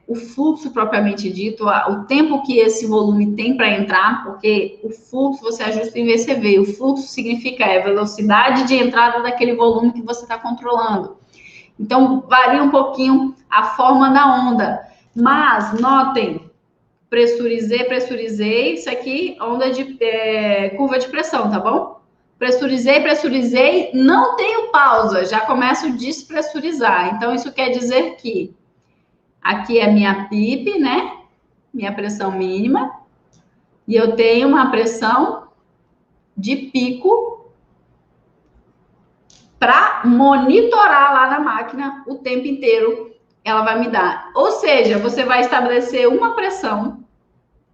o fluxo propriamente dito, o tempo que esse volume tem para entrar, porque o fluxo você ajusta em VCV. O fluxo significa a velocidade de entrada daquele volume que você está controlando. Então, varia um pouquinho a forma da onda. Mas, notem, pressurizei, isso aqui, onda de curva de pressão, tá bom? Pressurizei, não tenho pausa, já começo a despressurizar. Então, isso quer dizer que aqui é minha PIP, né? Minha pressão mínima. E eu tenho uma pressão de pico para monitorar lá na máquina o tempo inteiro. Ela vai me dar. Ou seja, você vai estabelecer uma pressão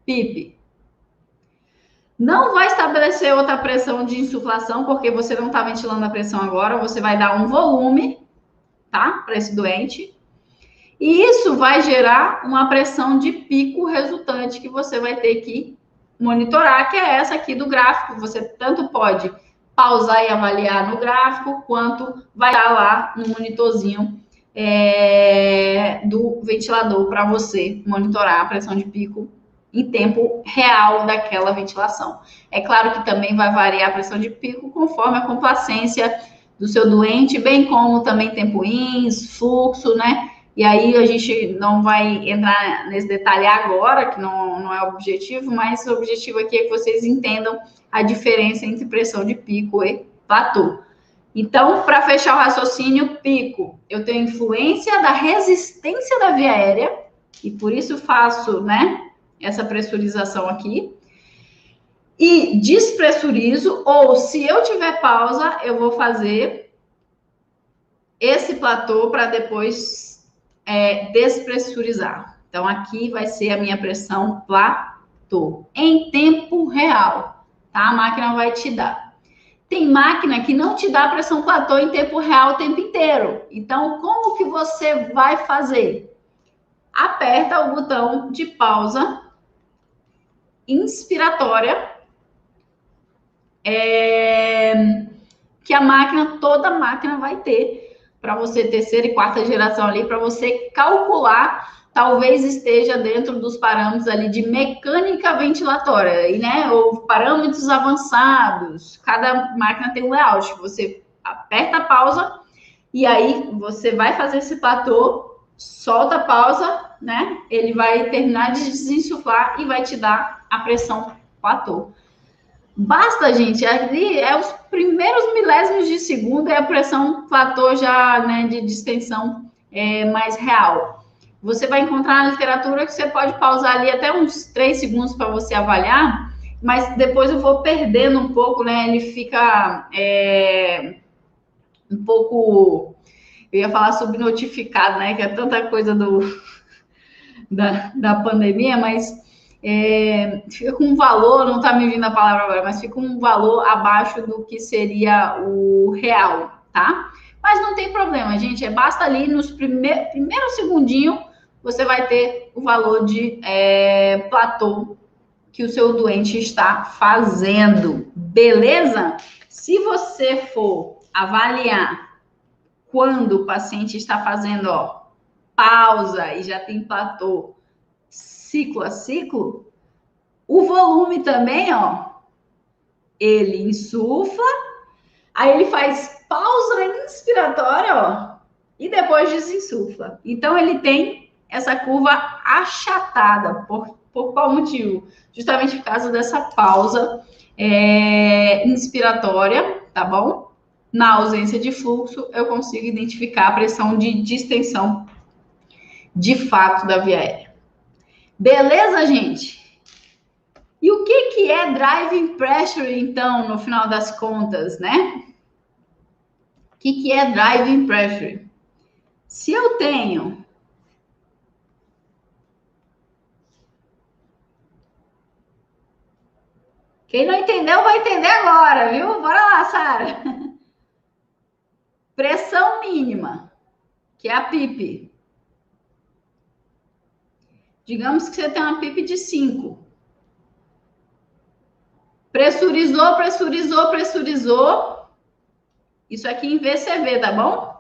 PIP. Não vai estabelecer outra pressão de insuflação, porque você não está ventilando a pressão agora. Você vai dar um volume, tá? Para esse doente. E isso vai gerar uma pressão de pico resultante que você vai ter que monitorar, que é essa aqui do gráfico. Você tanto pode pausar e avaliar no gráfico, quanto vai estar lá no monitorzinho do ventilador para você monitorar a pressão de pico em tempo real daquela ventilação. É claro que também vai variar a pressão de pico conforme a complacência do seu doente, bem como também tempo ins, fluxo, né? E aí a gente não vai entrar nesse detalhe agora, que não é o objetivo, mas o objetivo aqui é que vocês entendam a diferença entre pressão de pico e platô. Então, para fechar o raciocínio, pico, eu tenho influência da resistência da via aérea, e por isso faço, né, essa pressurização aqui. E despressurizo, ou se eu tiver pausa, eu vou fazer esse platô para depois despressurizar. Então, aqui vai ser a minha pressão platô, em tempo real, tá? A máquina vai te dar. Tem máquina que não te dá pressão platô em tempo real o tempo inteiro. Então, como que você vai fazer? Aperta o botão de pausa inspiratória, que toda máquina vai ter para você, terceira e quarta geração ali, para você calcular, talvez esteja dentro dos parâmetros ali de mecânica ventilatória, e, né, ou parâmetros avançados. Cada máquina tem um layout, você aperta a pausa, e aí você vai fazer esse platô, solta a pausa, né, ele vai terminar de desinsuflar e vai te dar a pressão platô. Basta, gente, ali é os primeiros milésimos de segundo, é a pressão platô já, né, de distensão mais real. Você vai encontrar na literatura que você pode pausar ali até uns 3 segundos para você avaliar, mas depois eu vou perdendo um pouco, né, ele fica um pouco, eu ia falar subnotificado, né, que é tanta coisa da pandemia, mas fica com um valor, não está me vindo a palavra agora, mas fica um valor abaixo do que seria o real, tá? Mas não tem problema, gente, basta ali nos primeiro segundinho, você vai ter o valor de platô que o seu doente está fazendo, beleza? Se você for avaliar quando o paciente está fazendo, ó, pausa e já tem platô ciclo a ciclo, o volume também, ó, ele insufla, aí ele faz pausa inspiratória, ó, e depois desinsufla. Então, ele tem essa curva achatada. Por qual motivo? Justamente por causa dessa pausa inspiratória, tá bom? Na ausência de fluxo, eu consigo identificar a pressão de distensão de fato da via aérea. Beleza, gente? E o que é driving pressure, então, no final das contas, né? O que é driving pressure? Se eu tenho quem não entendeu, vai entender agora, viu? Bora lá, Sara. Pressão mínima, que é a PIP. Digamos que você tem uma PIP de 5. Pressurizou, pressurizou, pressurizou. Isso aqui em VCV, tá bom?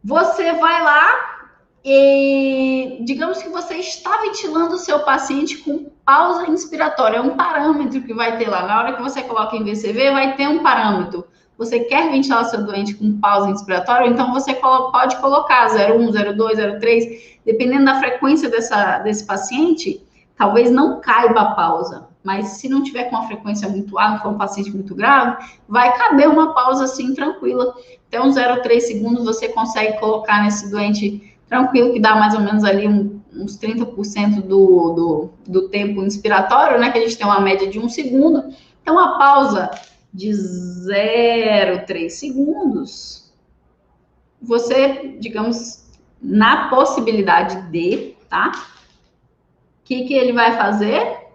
Você vai lá e digamos que você está ventilando o seu paciente com pausa inspiratória. É um parâmetro que vai ter lá. Na hora que você coloca em VCV, vai ter um parâmetro. Você quer ventilar o seu doente com pausa inspiratória? Então, você pode colocar 0,1, 0,2, 0,3. Dependendo da frequência desse paciente, talvez não caiba a pausa. Mas se não tiver com uma frequência muito alta, não for um paciente muito grave, vai caber uma pausa assim, tranquila. Então, 0,3 segundos você consegue colocar nesse doente tranquilo, que dá mais ou menos ali uns 30% do tempo inspiratório, né? Que a gente tem uma média de 1 segundo. Então, a pausa de 0,3 segundos, você, digamos, na possibilidade de, tá? O que ele vai fazer?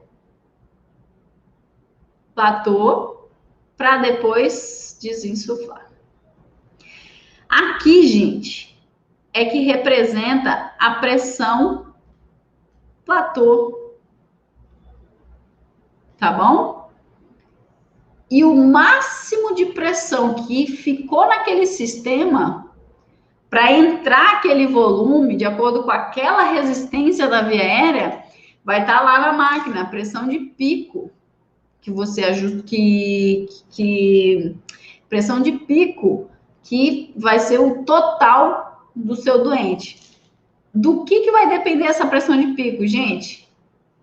Platô, para depois desinsuflar. Aqui, gente, é que representa a pressão platô, tá bom? E o máximo de pressão que ficou naquele sistema, para entrar aquele volume, de acordo com aquela resistência da via aérea, vai estar lá na máquina, a pressão de pico, que você ajusta, pressão de pico, que vai ser o total do seu doente. Do que vai depender essa pressão de pico, gente?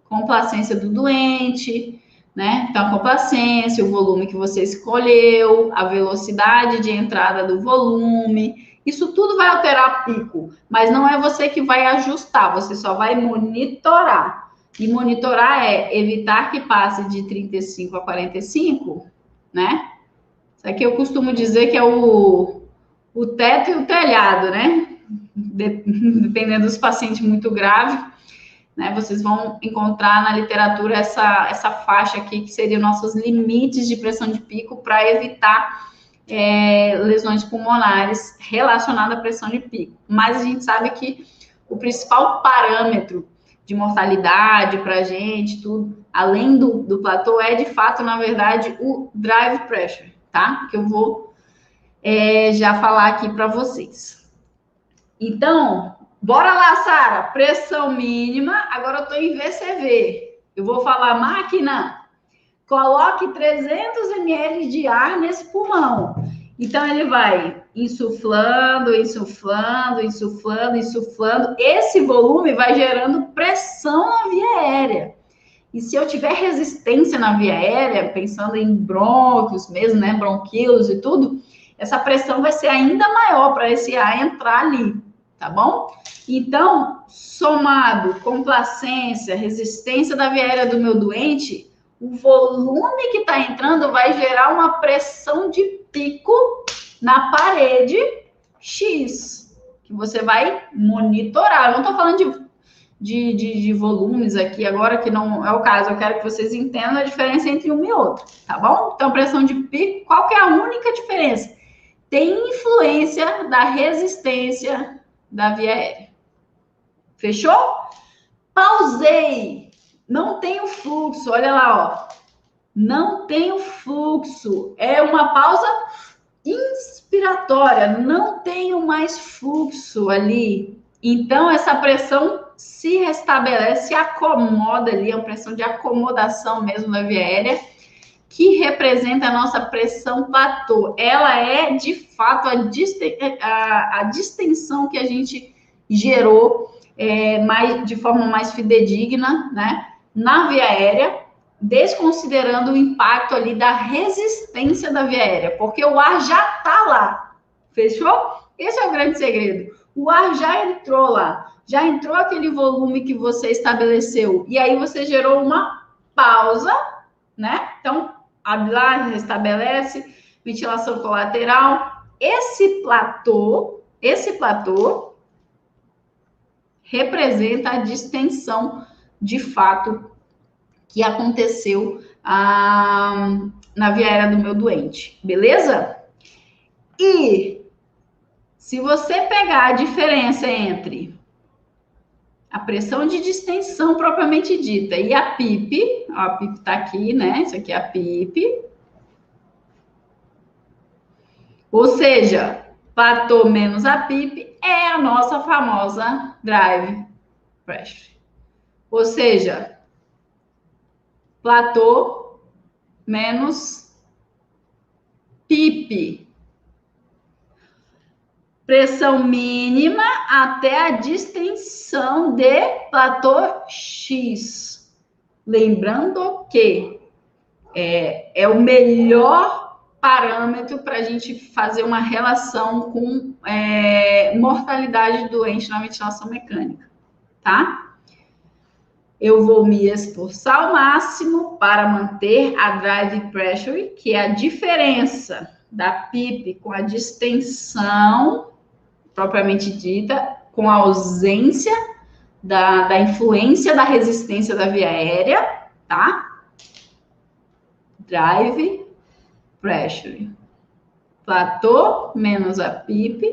Complacência do doente, né? Então, a complacência, o volume que você escolheu, a velocidade de entrada do volume, isso tudo vai alterar pico, mas não é você que vai ajustar, você só vai monitorar. E monitorar é evitar que passe de 35 a 45, né? Isso aqui eu costumo dizer que é o teto e o telhado, né? Dependendo dos pacientes muito graves, né? Vocês vão encontrar na literatura essa faixa aqui, que seriam nossos limites de pressão de pico para evitar lesões pulmonares relacionadas à pressão de pico. Mas a gente sabe que o principal parâmetro de mortalidade para a gente, tudo, além do platô, é de fato, na verdade, o drive pressure, tá? Que eu vou já falar aqui para vocês. Então, bora lá, Sara. Pressão mínima. Agora eu estou em VCV. Eu vou falar, máquina, coloque 300 ml de ar nesse pulmão. Então, ele vai insuflando, insuflando, insuflando, insuflando. Esse volume vai gerando pressão na via aérea. E se eu tiver resistência na via aérea, pensando em brônquios mesmo, né, bronquíolos e tudo, essa pressão vai ser ainda maior para esse ar entrar ali, tá bom? Então, somado complacência, resistência da via aérea do meu doente, o volume que está entrando vai gerar uma pressão de pico na parede X, que você vai monitorar. Eu não estou falando de volumes aqui agora, que não é o caso. Eu quero que vocês entendam a diferença entre um e outro, tá bom? Então, pressão de pico, qual que é a única diferença? Tem influência da resistência da via aérea. Fechou? Pausei. Não tem o fluxo, olha lá, ó. Não tem o fluxo. É uma pausa inspiratória. Não tenho mais fluxo ali. Então, essa pressão se restabelece, se acomoda ali. É uma pressão de acomodação mesmo da via aérea, que representa a nossa pressão platô. Ela é, de fato, a distensão que a gente gerou de forma mais fidedigna, né, na via aérea, desconsiderando o impacto ali da resistência da via aérea, porque o ar já está lá, fechou? Esse é o grande segredo. O ar já entrou lá, já entrou aquele volume que você estabeleceu, e aí você gerou uma pausa, né? Então, abre lá, restabelece, ventilação colateral. Esse platô representa a distensão, de fato, que aconteceu na via aérea do meu doente, beleza? E se você pegar a diferença entre a pressão de distensão propriamente dita e a PIP, ó, a PIP tá aqui, né? Isso aqui é a PIP. Ou seja, platô menos a PIP é a nossa famosa drive pressure. Ou seja, platô menos PIP. Pressão mínima até a distensão de platô X. Lembrando que é o melhor parâmetro para a gente fazer uma relação com mortalidade doente na ventilação mecânica, tá? Eu vou me esforçar ao máximo para manter a drive pressure, que é a diferença da PIP com a distensão propriamente dita, com a ausência da influência da resistência da via aérea, tá? Drive pressure. Platô menos a PIP,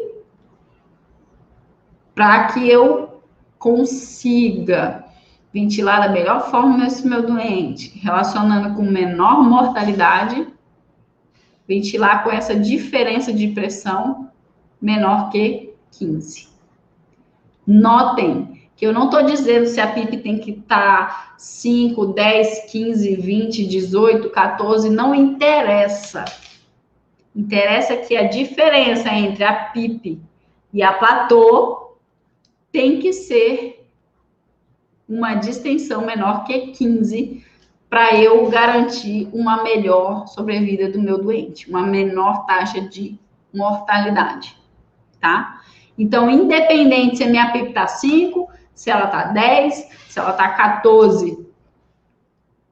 para que eu consiga ventilar da melhor forma esse meu doente, relacionando com menor mortalidade, ventilar com essa diferença de pressão menor que 15. Notem que eu não estou dizendo se a PIP tem que estar 5, 10, 15, 20, 18, 14, não interessa. Interessa que a diferença entre a PIP e a platô tem que ser uma distensão menor que 15 para eu garantir uma melhor sobrevida do meu doente, uma menor taxa de mortalidade, tá? Então, independente se a minha PIP está 5, se ela está 10, se ela está 14,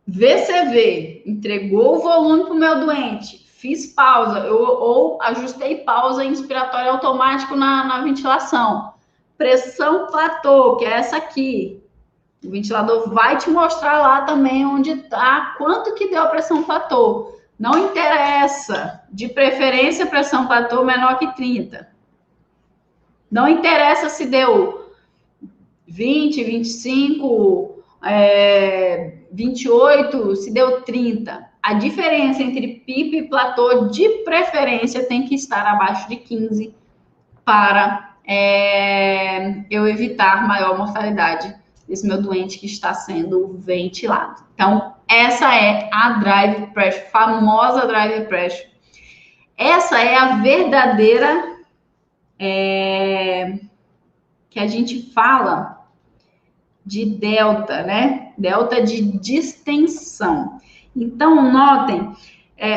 VCV, entregou o volume para o meu doente, fiz pausa, ou ajustei pausa inspiratória automático na ventilação. Pressão platô, que é essa aqui. O ventilador vai te mostrar lá também onde está, quanto que deu a pressão platô. Não interessa, de preferência, pressão platô menor que 30. Não interessa se deu 20, 25, 28, se deu 30. a diferença entre PIP e platô, de preferência, tem que estar abaixo de 15 para eu evitar maior mortalidade desse meu doente que está sendo ventilado. Então, essa é a drive pressure, famosa drive pressure. Essa é a verdadeira que a gente fala de delta, né? Delta de distensão. Então, notem,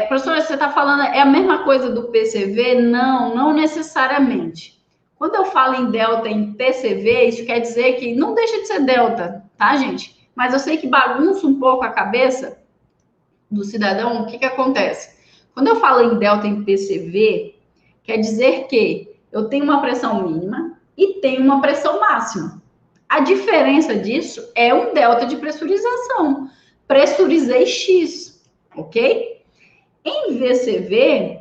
professora, você está falando, é a mesma coisa do PCV? Não, não necessariamente. Quando eu falo em delta em PCV, isso quer dizer que não deixa de ser delta, tá, gente? Mas eu sei que bagunça um pouco a cabeça do cidadão. O que acontece? Quando eu falo em delta em PCV, quer dizer que eu tenho uma pressão mínima e tenho uma pressão máxima. A diferença disso é um delta de pressurização. Pressurizei X, ok? Em VCV,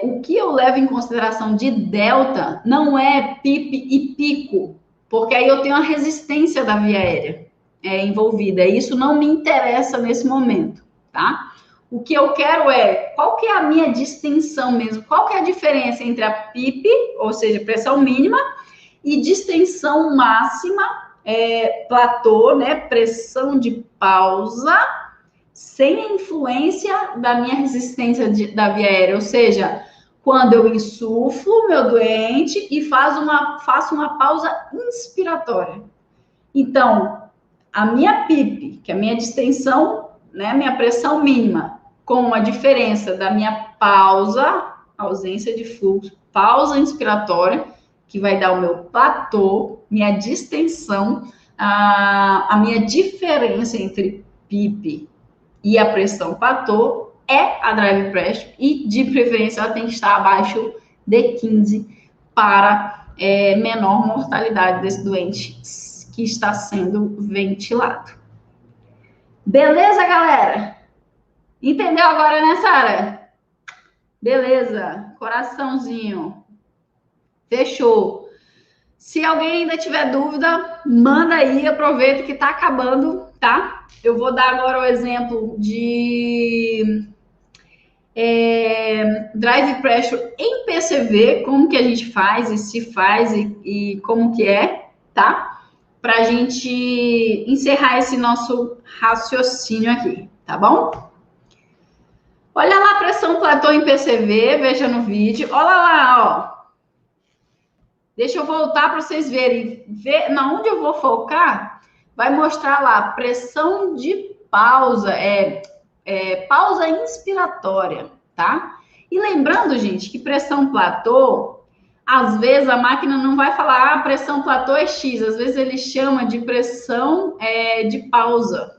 o que eu levo em consideração de delta não é PIP e pico, porque aí eu tenho a resistência da via aérea envolvida. Isso não me interessa nesse momento, tá? O que eu quero qual que é a minha distensão mesmo? Qual que é a diferença entre a PIP, ou seja, pressão mínima, e distensão máxima, platô, né? Pressão de pausa, sem a influência da minha resistência da via aérea, ou seja, quando eu insuflo meu doente e faço uma pausa inspiratória. Então, a minha PIP, que é a minha distensão, né, minha pressão mínima, com a diferença da minha pausa, ausência de fluxo, pausa inspiratória, que vai dar o meu platô, minha distensão, a minha diferença entre PIP e a pressão platô é a drive pressure, e de preferência ela tem que estar abaixo de 15 para menor mortalidade desse doente que está sendo ventilado. Beleza, galera? Entendeu agora, né, Sara? Beleza, coraçãozinho. Fechou. Se alguém ainda tiver dúvida, manda aí, aproveita que tá acabando, tá? Eu vou dar agora o exemplo de drive pressure em PCV, como que a gente faz e se faz e como que tá? Pra gente encerrar esse nosso raciocínio aqui, tá bom? Olha lá a pressão platô em PCV, veja no vídeo. Olha lá, ó. Deixa eu voltar para vocês verem. Na onde eu vou focar, vai mostrar lá pressão de pausa, pausa inspiratória, tá? E lembrando, gente, que pressão platô, às vezes a máquina não vai falar, pressão platô é X, às vezes ele chama de pressão de pausa.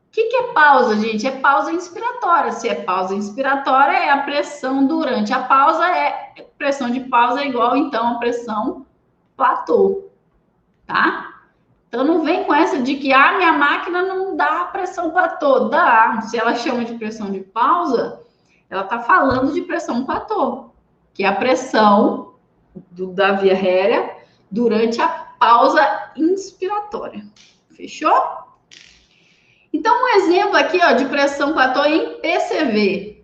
O que é pausa, gente? É pausa inspiratória. Se é pausa inspiratória, é a pressão durante a pausa, pressão de pausa é igual, então, a pressão platô, tá? Então, não vem com essa de que minha máquina não dá pressão platô. Dá. Se ela chama de pressão de pausa, ela está falando de pressão platô, que é a pressão da via aérea durante a pausa inspiratória. Fechou? Então, um exemplo aqui, ó, de pressão platô em PCV.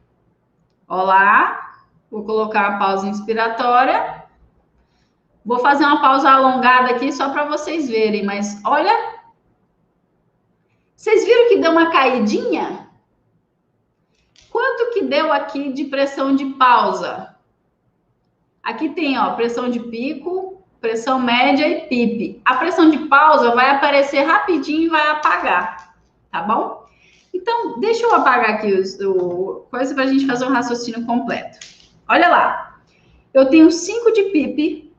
Olá, vou colocar a pausa inspiratória. Vou fazer uma pausa alongada aqui só para vocês verem, mas olha. Vocês viram que deu uma caidinha? Quanto que deu aqui de pressão de pausa? Aqui tem, ó, pressão de pico, pressão média e PIP. A pressão de pausa vai aparecer rapidinho e vai apagar. Tá bom? Então, deixa eu apagar aqui coisa para a gente fazer um raciocínio completo. Olha lá. Eu tenho 5 de PIP,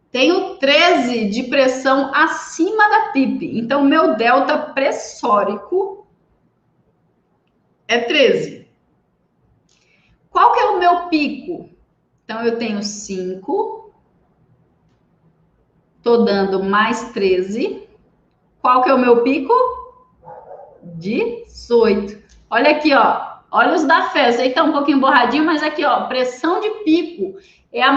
tenho 13 de pressão acima da PIP. Então, meu delta pressórico é 13. Qual que é o meu pico? Então, eu tenho 5. Tô dando mais 13. Qual que é o meu pico? 18. Olha aqui, ó. Olha os da fé. Eu sei que tá um pouquinho borradinho, mas aqui, ó. Pressão de pico. é a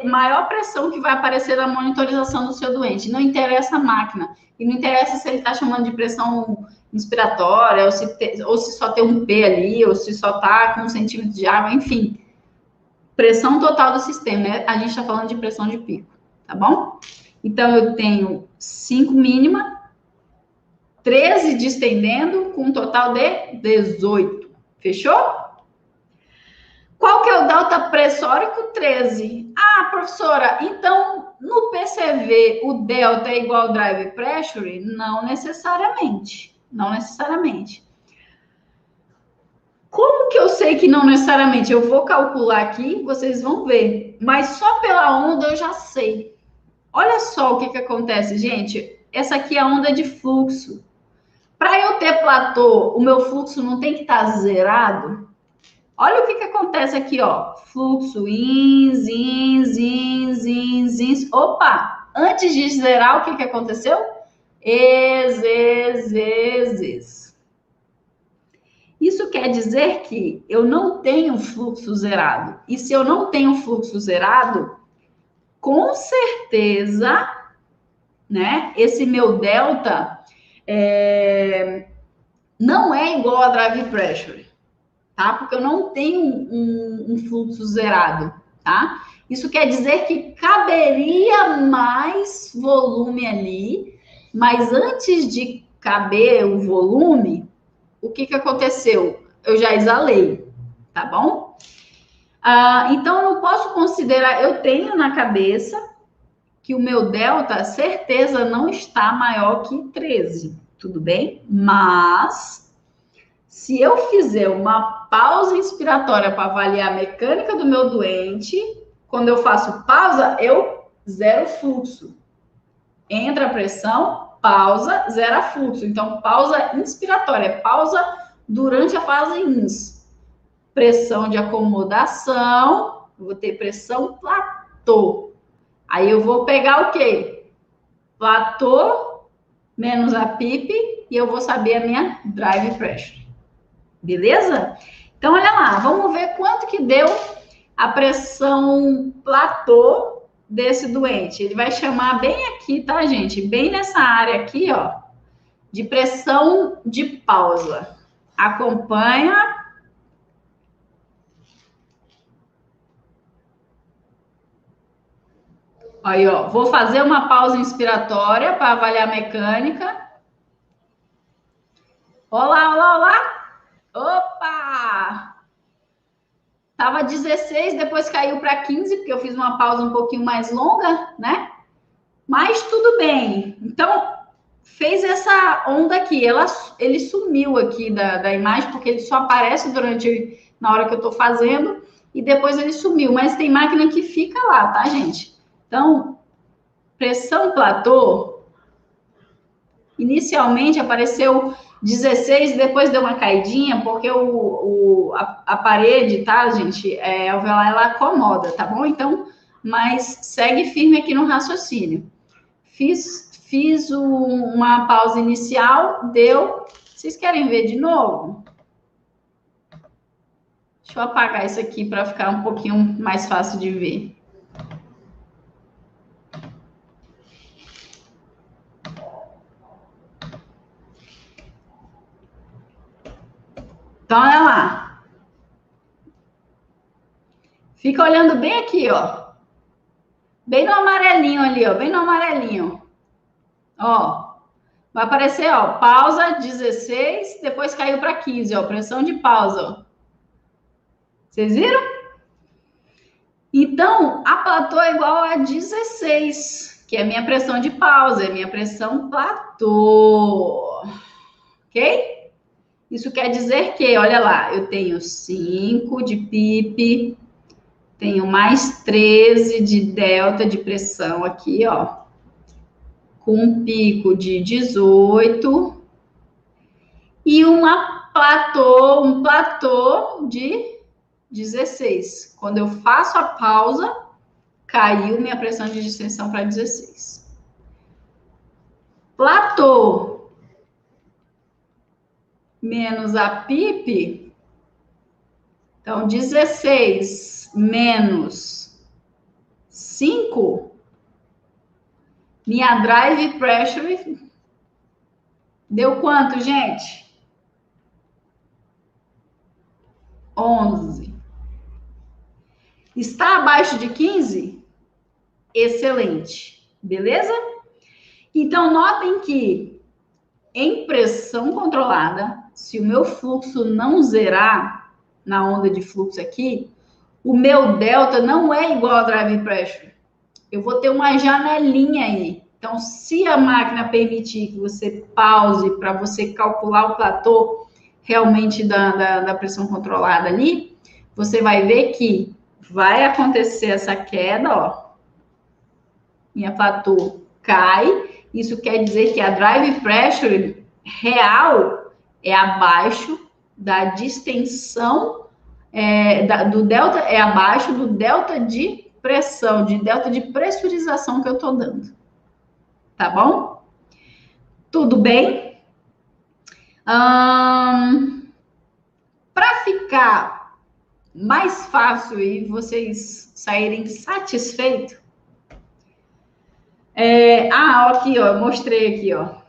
maior pressão que vai aparecer na monitorização do seu doente. Não interessa a máquina. E não interessa se ele está chamando de pressão inspiratória, ou se só tem um P ali, ou se só está com 1 centímetro de água, enfim. Pressão total do sistema. A gente está falando de pressão de pico, tá bom? Então, eu tenho 5 mínima, 13 distendendo, com um total de 18. Fechou? Qual que é o delta pressórico? 13. Ah, professora, então no PCV o delta é igual ao drive pressure? Não necessariamente. Não necessariamente. Como que eu sei que não necessariamente? Eu vou calcular aqui, vocês vão ver. Mas só pela onda eu já sei. Olha só o que acontece, gente. Essa aqui é a onda de fluxo. Para eu ter platô, o meu fluxo não tem que estar zerado? Olha o que acontece aqui, ó. Fluxo ins, ins, ins, ins, ins. Opa! Antes de zerar, o que aconteceu? Ex. Isso quer dizer que eu não tenho fluxo zerado. E se eu não tenho fluxo zerado, com certeza, né? Esse meu delta não é igual a drive pressure. Tá? Porque eu não tenho um fluxo zerado, tá? Isso quer dizer que caberia mais volume ali, mas antes de caber o volume, o que aconteceu? Eu já exalei, tá bom? Então, eu não posso considerar, eu tenho na cabeça que o meu delta, certeza, não está maior que 13, tudo bem? Mas se eu fizer uma pausa inspiratória para avaliar a mecânica do meu doente, quando eu faço pausa, eu zero fluxo. Entra a pressão, pausa, zera fluxo. Então, pausa inspiratória, pausa durante a fase ins. Pressão de acomodação, vou ter pressão platô. Aí eu vou pegar o quê? Platô menos a PIP e eu vou saber a minha drive pressure. Beleza? Então, olha lá, vamos ver quanto que deu a pressão platô desse doente. Ele vai chamar bem aqui, tá, gente? Bem nessa área aqui, ó, de pressão de pausa. Acompanha. Aí, ó, vou fazer uma pausa inspiratória para avaliar a mecânica. Olá, olá, olá. Opa! Tava 16, depois caiu para 15, porque eu fiz uma pausa um pouquinho mais longa, né? Mas tudo bem. Então, fez essa onda aqui. Ele sumiu aqui da imagem, porque ele só aparece na hora que eu tô fazendo, e depois ele sumiu. Mas tem máquina que fica lá, tá, gente? Então, pressão platô, inicialmente apareceu 16, depois deu uma caidinha, porque a parede, tá, gente? Alveolar, ela acomoda, tá bom? Então, mas segue firme aqui no raciocínio. Fiz uma pausa inicial, deu. Vocês querem ver de novo? Deixa eu apagar isso aqui para ficar um pouquinho mais fácil de ver. Então, olha lá. Fica olhando bem aqui, ó. Bem no amarelinho ali, ó. Bem no amarelinho. Ó. Vai aparecer, ó. Pausa 16, depois caiu para 15, ó. Pressão de pausa, ó. Vocês viram? Então, a platô é igual a 16, que é a minha pressão de pausa, é a minha pressão platô. Ok? Isso quer dizer que, olha lá, eu tenho 5 de PIP, tenho mais 13 de delta de pressão aqui, ó, com um pico de 18 e um platô de 16. Quando eu faço a pausa, caiu minha pressão de distensão para 16. Platô menos a PIP, então 16 menos 5, minha drive pressure deu quanto, gente? 11. Está abaixo de 15? Excelente. Beleza? Então, notem que em pressão controlada, se o meu fluxo não zerar na onda de fluxo aqui, o meu delta não é igual a drive pressure. Eu vou ter uma janelinha aí. Então, se a máquina permitir que você pause para você calcular o platô realmente da pressão controlada ali, você vai ver que vai acontecer essa queda, ó. Minha platô cai. Isso quer dizer que a drive pressure real é abaixo da distensão do delta, é abaixo do delta de pressão, de delta de pressurização que eu estou dando. Tá bom? Tudo bem? Para ficar mais fácil e vocês saírem satisfeitos, aqui, ó, eu mostrei aqui, ó.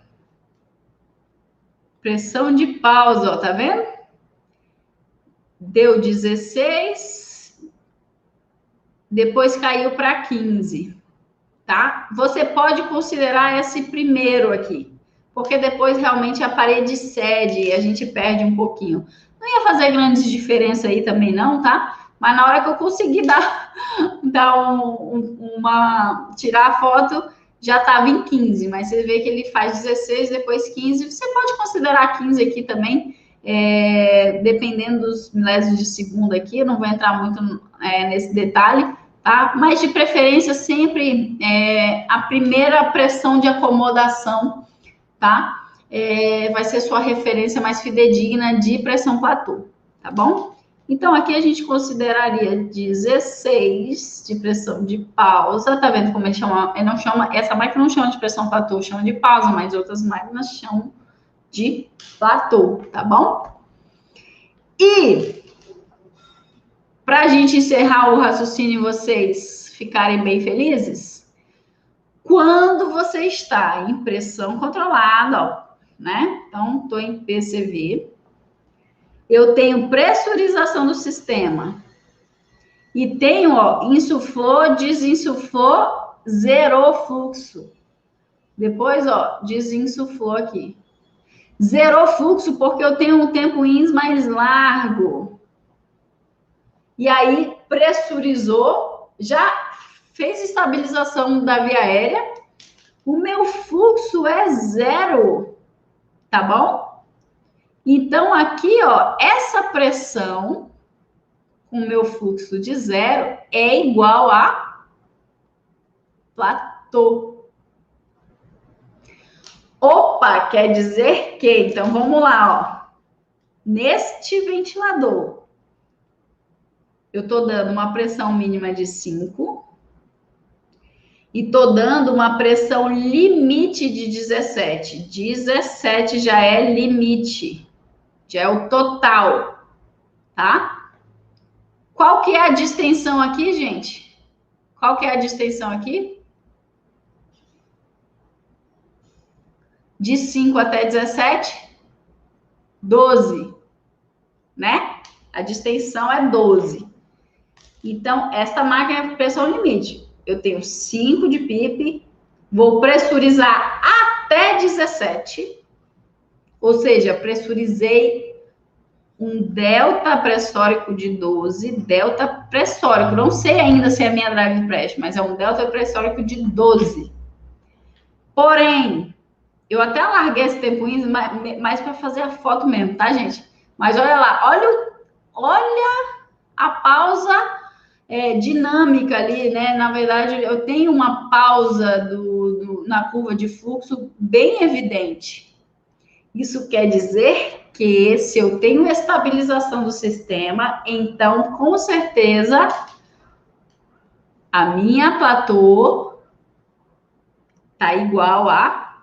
Pressão de pausa, ó, tá vendo? Deu 16, depois caiu para 15, tá? Você pode considerar esse primeiro aqui, porque depois realmente a parede cede e a gente perde um pouquinho. Não ia fazer grandes diferença aí também não, tá? Mas na hora que eu conseguir tirar a foto, já estava em 15, mas você vê que ele faz 16, depois 15. Você pode considerar 15 aqui também, dependendo dos milésimos de segundo aqui. Eu não vou entrar muito nesse detalhe, tá? Mas de preferência sempre a primeira pressão de acomodação, tá? Vai ser sua referência mais fidedigna de pressão platô, tá bom? Então, aqui a gente consideraria 16 de pressão de pausa. Tá vendo como ele chama? Ele não chama, essa máquina não chama de pressão platô, chama de pausa, mas outras máquinas chamam de platô, tá bom? E, para a gente encerrar o raciocínio e vocês ficarem bem felizes, quando você está em pressão controlada, ó, né? Então, estou em PCV. Eu tenho pressurização do sistema. E tenho, ó, insuflou, desinsuflou, zerou fluxo. Depois, ó, desinsuflou aqui. Zerou fluxo porque eu tenho um tempo ins mais largo. E aí, pressurizou, já fez estabilização da via aérea. O meu fluxo é 0, tá bom? Então, aqui, ó, essa pressão com o meu fluxo de 0 é igual a platô. Opa, quer dizer que, então, vamos lá, ó. Neste ventilador, eu tô dando uma pressão mínima de 5 e tô dando uma pressão limite de 17. 17 já é limite, já é o total, tá? Qual que é a distensão aqui, gente? Qual que é a distensão aqui? De 5 até 17? 12, né? A distensão é 12. Então, esta máquina é pressão limite. Eu tenho 5 de PIP, vou pressurizar até 17, ou seja, pressurizei um delta pressórico de 12, delta pressórico, não sei ainda se é a minha drive pressure, mas é um delta pressórico de 12. Porém, eu até larguei esse tempo mais para fazer a foto mesmo, tá, gente? Mas olha lá, olha a pausa dinâmica ali, né? Na verdade, eu tenho uma pausa na curva de fluxo bem evidente. Isso quer dizer que se eu tenho estabilização do sistema, então, com certeza, a minha platô tá igual a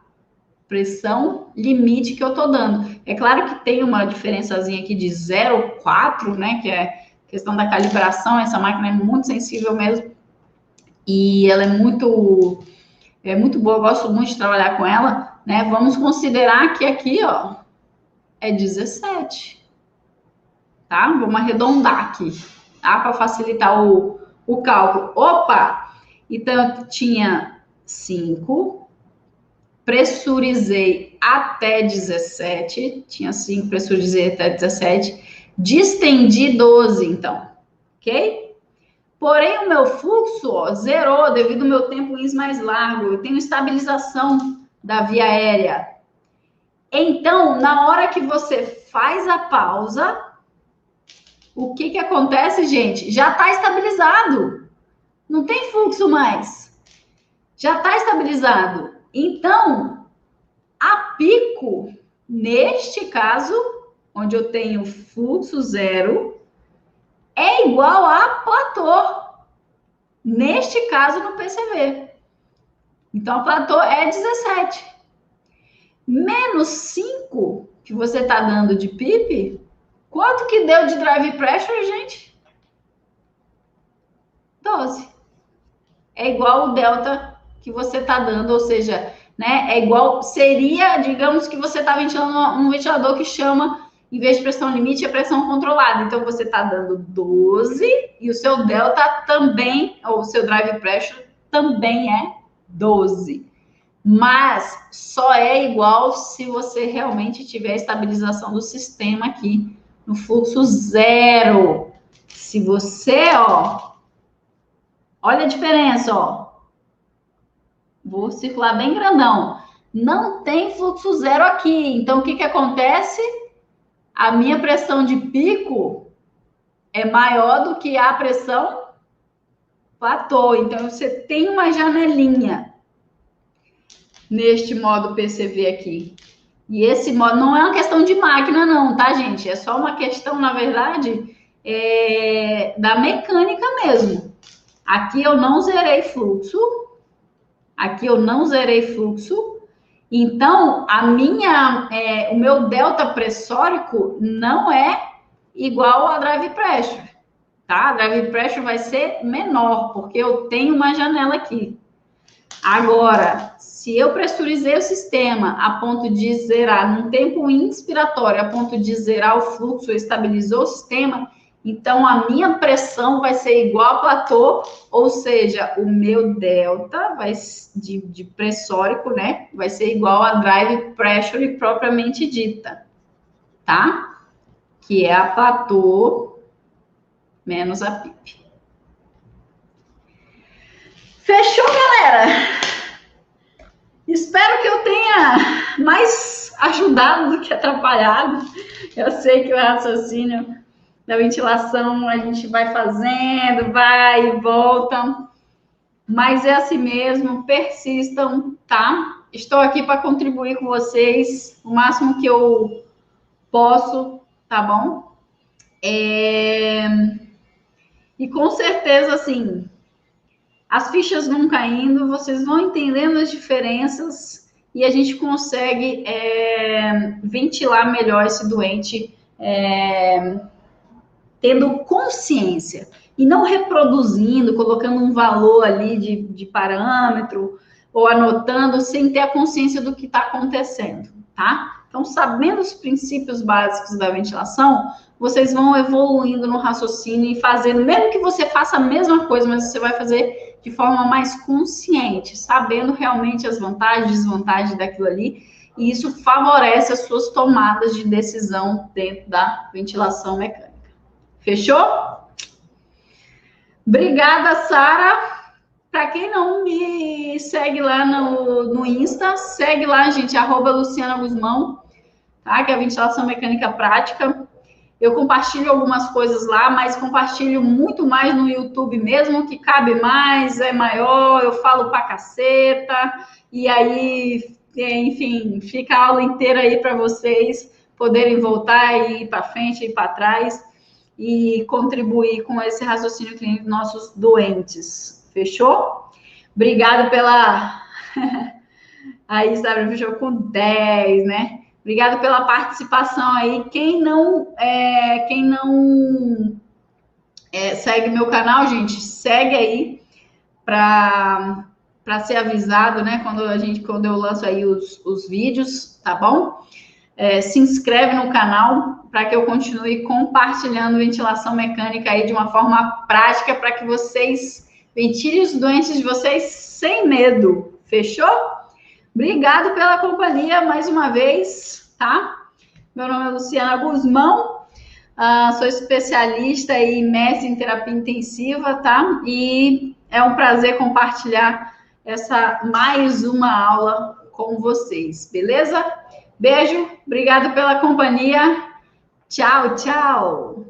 pressão limite que eu tô dando. É claro que tem uma diferençazinha aqui de 0,4, né? Que é questão da calibração. Essa máquina é muito sensível mesmo. e ela é muito boa, eu gosto muito de trabalhar com ela, né? Vamos considerar que aqui, ó, é 17, tá? Vamos arredondar aqui, tá? Para facilitar o cálculo. Opa! Então, tinha 5, pressurizei até 17, tinha 5, pressurizei até 17, distendi 12, então, ok? Porém, o meu fluxo, ó, zerou devido ao meu tempo INS mais largo, eu tenho estabilização da via aérea. Então, na hora que você faz a pausa, o que acontece, gente? Já está estabilizado. Não tem fluxo mais. Já está estabilizado. Então, a pico, neste caso, onde eu tenho fluxo zero, é igual a platô. Neste caso, no PCV. Então, a platô é 17. Menos 5 que você está dando de PIP, quanto que deu de drive pressure, gente? 12. É igual o delta que você está dando, ou seja, né, é igual, seria, digamos que você está ventilando um ventilador que chama, em vez de pressão limite, é pressão controlada. Então, você está dando 12 e o seu delta também, ou o seu drive pressure também é 12. Mas só é igual se você realmente tiver a estabilização do sistema aqui no fluxo zero. Se você, ó, olha a diferença, ó. Vou circular bem grandão. Não tem fluxo zero aqui. Então, o que acontece? A minha pressão de pico é maior do que a pressão platô. Então, você tem uma janelinha neste modo PCV aqui. E esse modo não é uma questão de máquina, não, tá, gente? É só uma questão, na verdade, da mecânica mesmo. Aqui eu não zerei fluxo. Aqui eu não zerei fluxo. Então, o meu delta pressórico não é igual a drive pressure, tá? A drive pressure vai ser menor, porque eu tenho uma janela aqui. Agora, se eu pressurizei o sistema a ponto de zerar, num tempo inspiratório, a ponto de zerar o fluxo, estabilizou o sistema, então a minha pressão vai ser igual a platô, ou seja, o meu delta de pressórico, né, vai ser igual a drive pressure propriamente dita, tá? Que é a platô menos a PIP. Fechou, galera? Espero que eu tenha mais ajudado do que atrapalhado. Eu sei que o raciocínio da ventilação a gente vai fazendo, vai e volta, mas é assim mesmo, persistam, tá? Estou aqui para contribuir com vocês o máximo que eu posso, tá bom? E com certeza, assim, as fichas vão caindo, vocês vão entendendo as diferenças e a gente consegue ventilar melhor esse doente, tendo consciência e não reproduzindo, colocando um valor ali de parâmetro ou anotando sem ter a consciência do que está acontecendo, tá? Então, sabendo os princípios básicos da ventilação, vocês vão evoluindo no raciocínio e fazendo, mesmo que você faça a mesma coisa, mas você vai fazer de forma mais consciente, sabendo realmente as vantagens e desvantagens daquilo ali, e isso favorece as suas tomadas de decisão dentro da ventilação mecânica. Fechou? Obrigada, Sara. Para quem não me segue lá no Insta, segue lá, gente, @LucianaGuzmão, tá? Que é a ventilação mecânica prática. Eu compartilho algumas coisas lá, mas compartilho muito mais no YouTube mesmo, que cabe mais, é maior, eu falo pra caceta, e aí, enfim, fica a aula inteira aí para vocês poderem voltar e ir para frente, ir para trás e contribuir com esse raciocínio clínico dos nossos doentes. Fechou? Obrigado pela... Aí, sabe, fechou com 10, né? Obrigado pela participação aí. Quem não segue meu canal, gente, segue aí para ser avisado, né? Quando eu lanço aí os vídeos, tá bom? Se inscreve no canal para que eu continue compartilhando ventilação mecânica aí de uma forma prática para que vocês ventilem os doentes de vocês sem medo. Fechou? Obrigado pela companhia mais uma vez, tá? Meu nome é Luciana Guzmão, sou especialista e mestre em terapia intensiva, tá? E é um prazer compartilhar mais uma aula com vocês, beleza? Beijo, obrigado pela companhia. Tchau, tchau.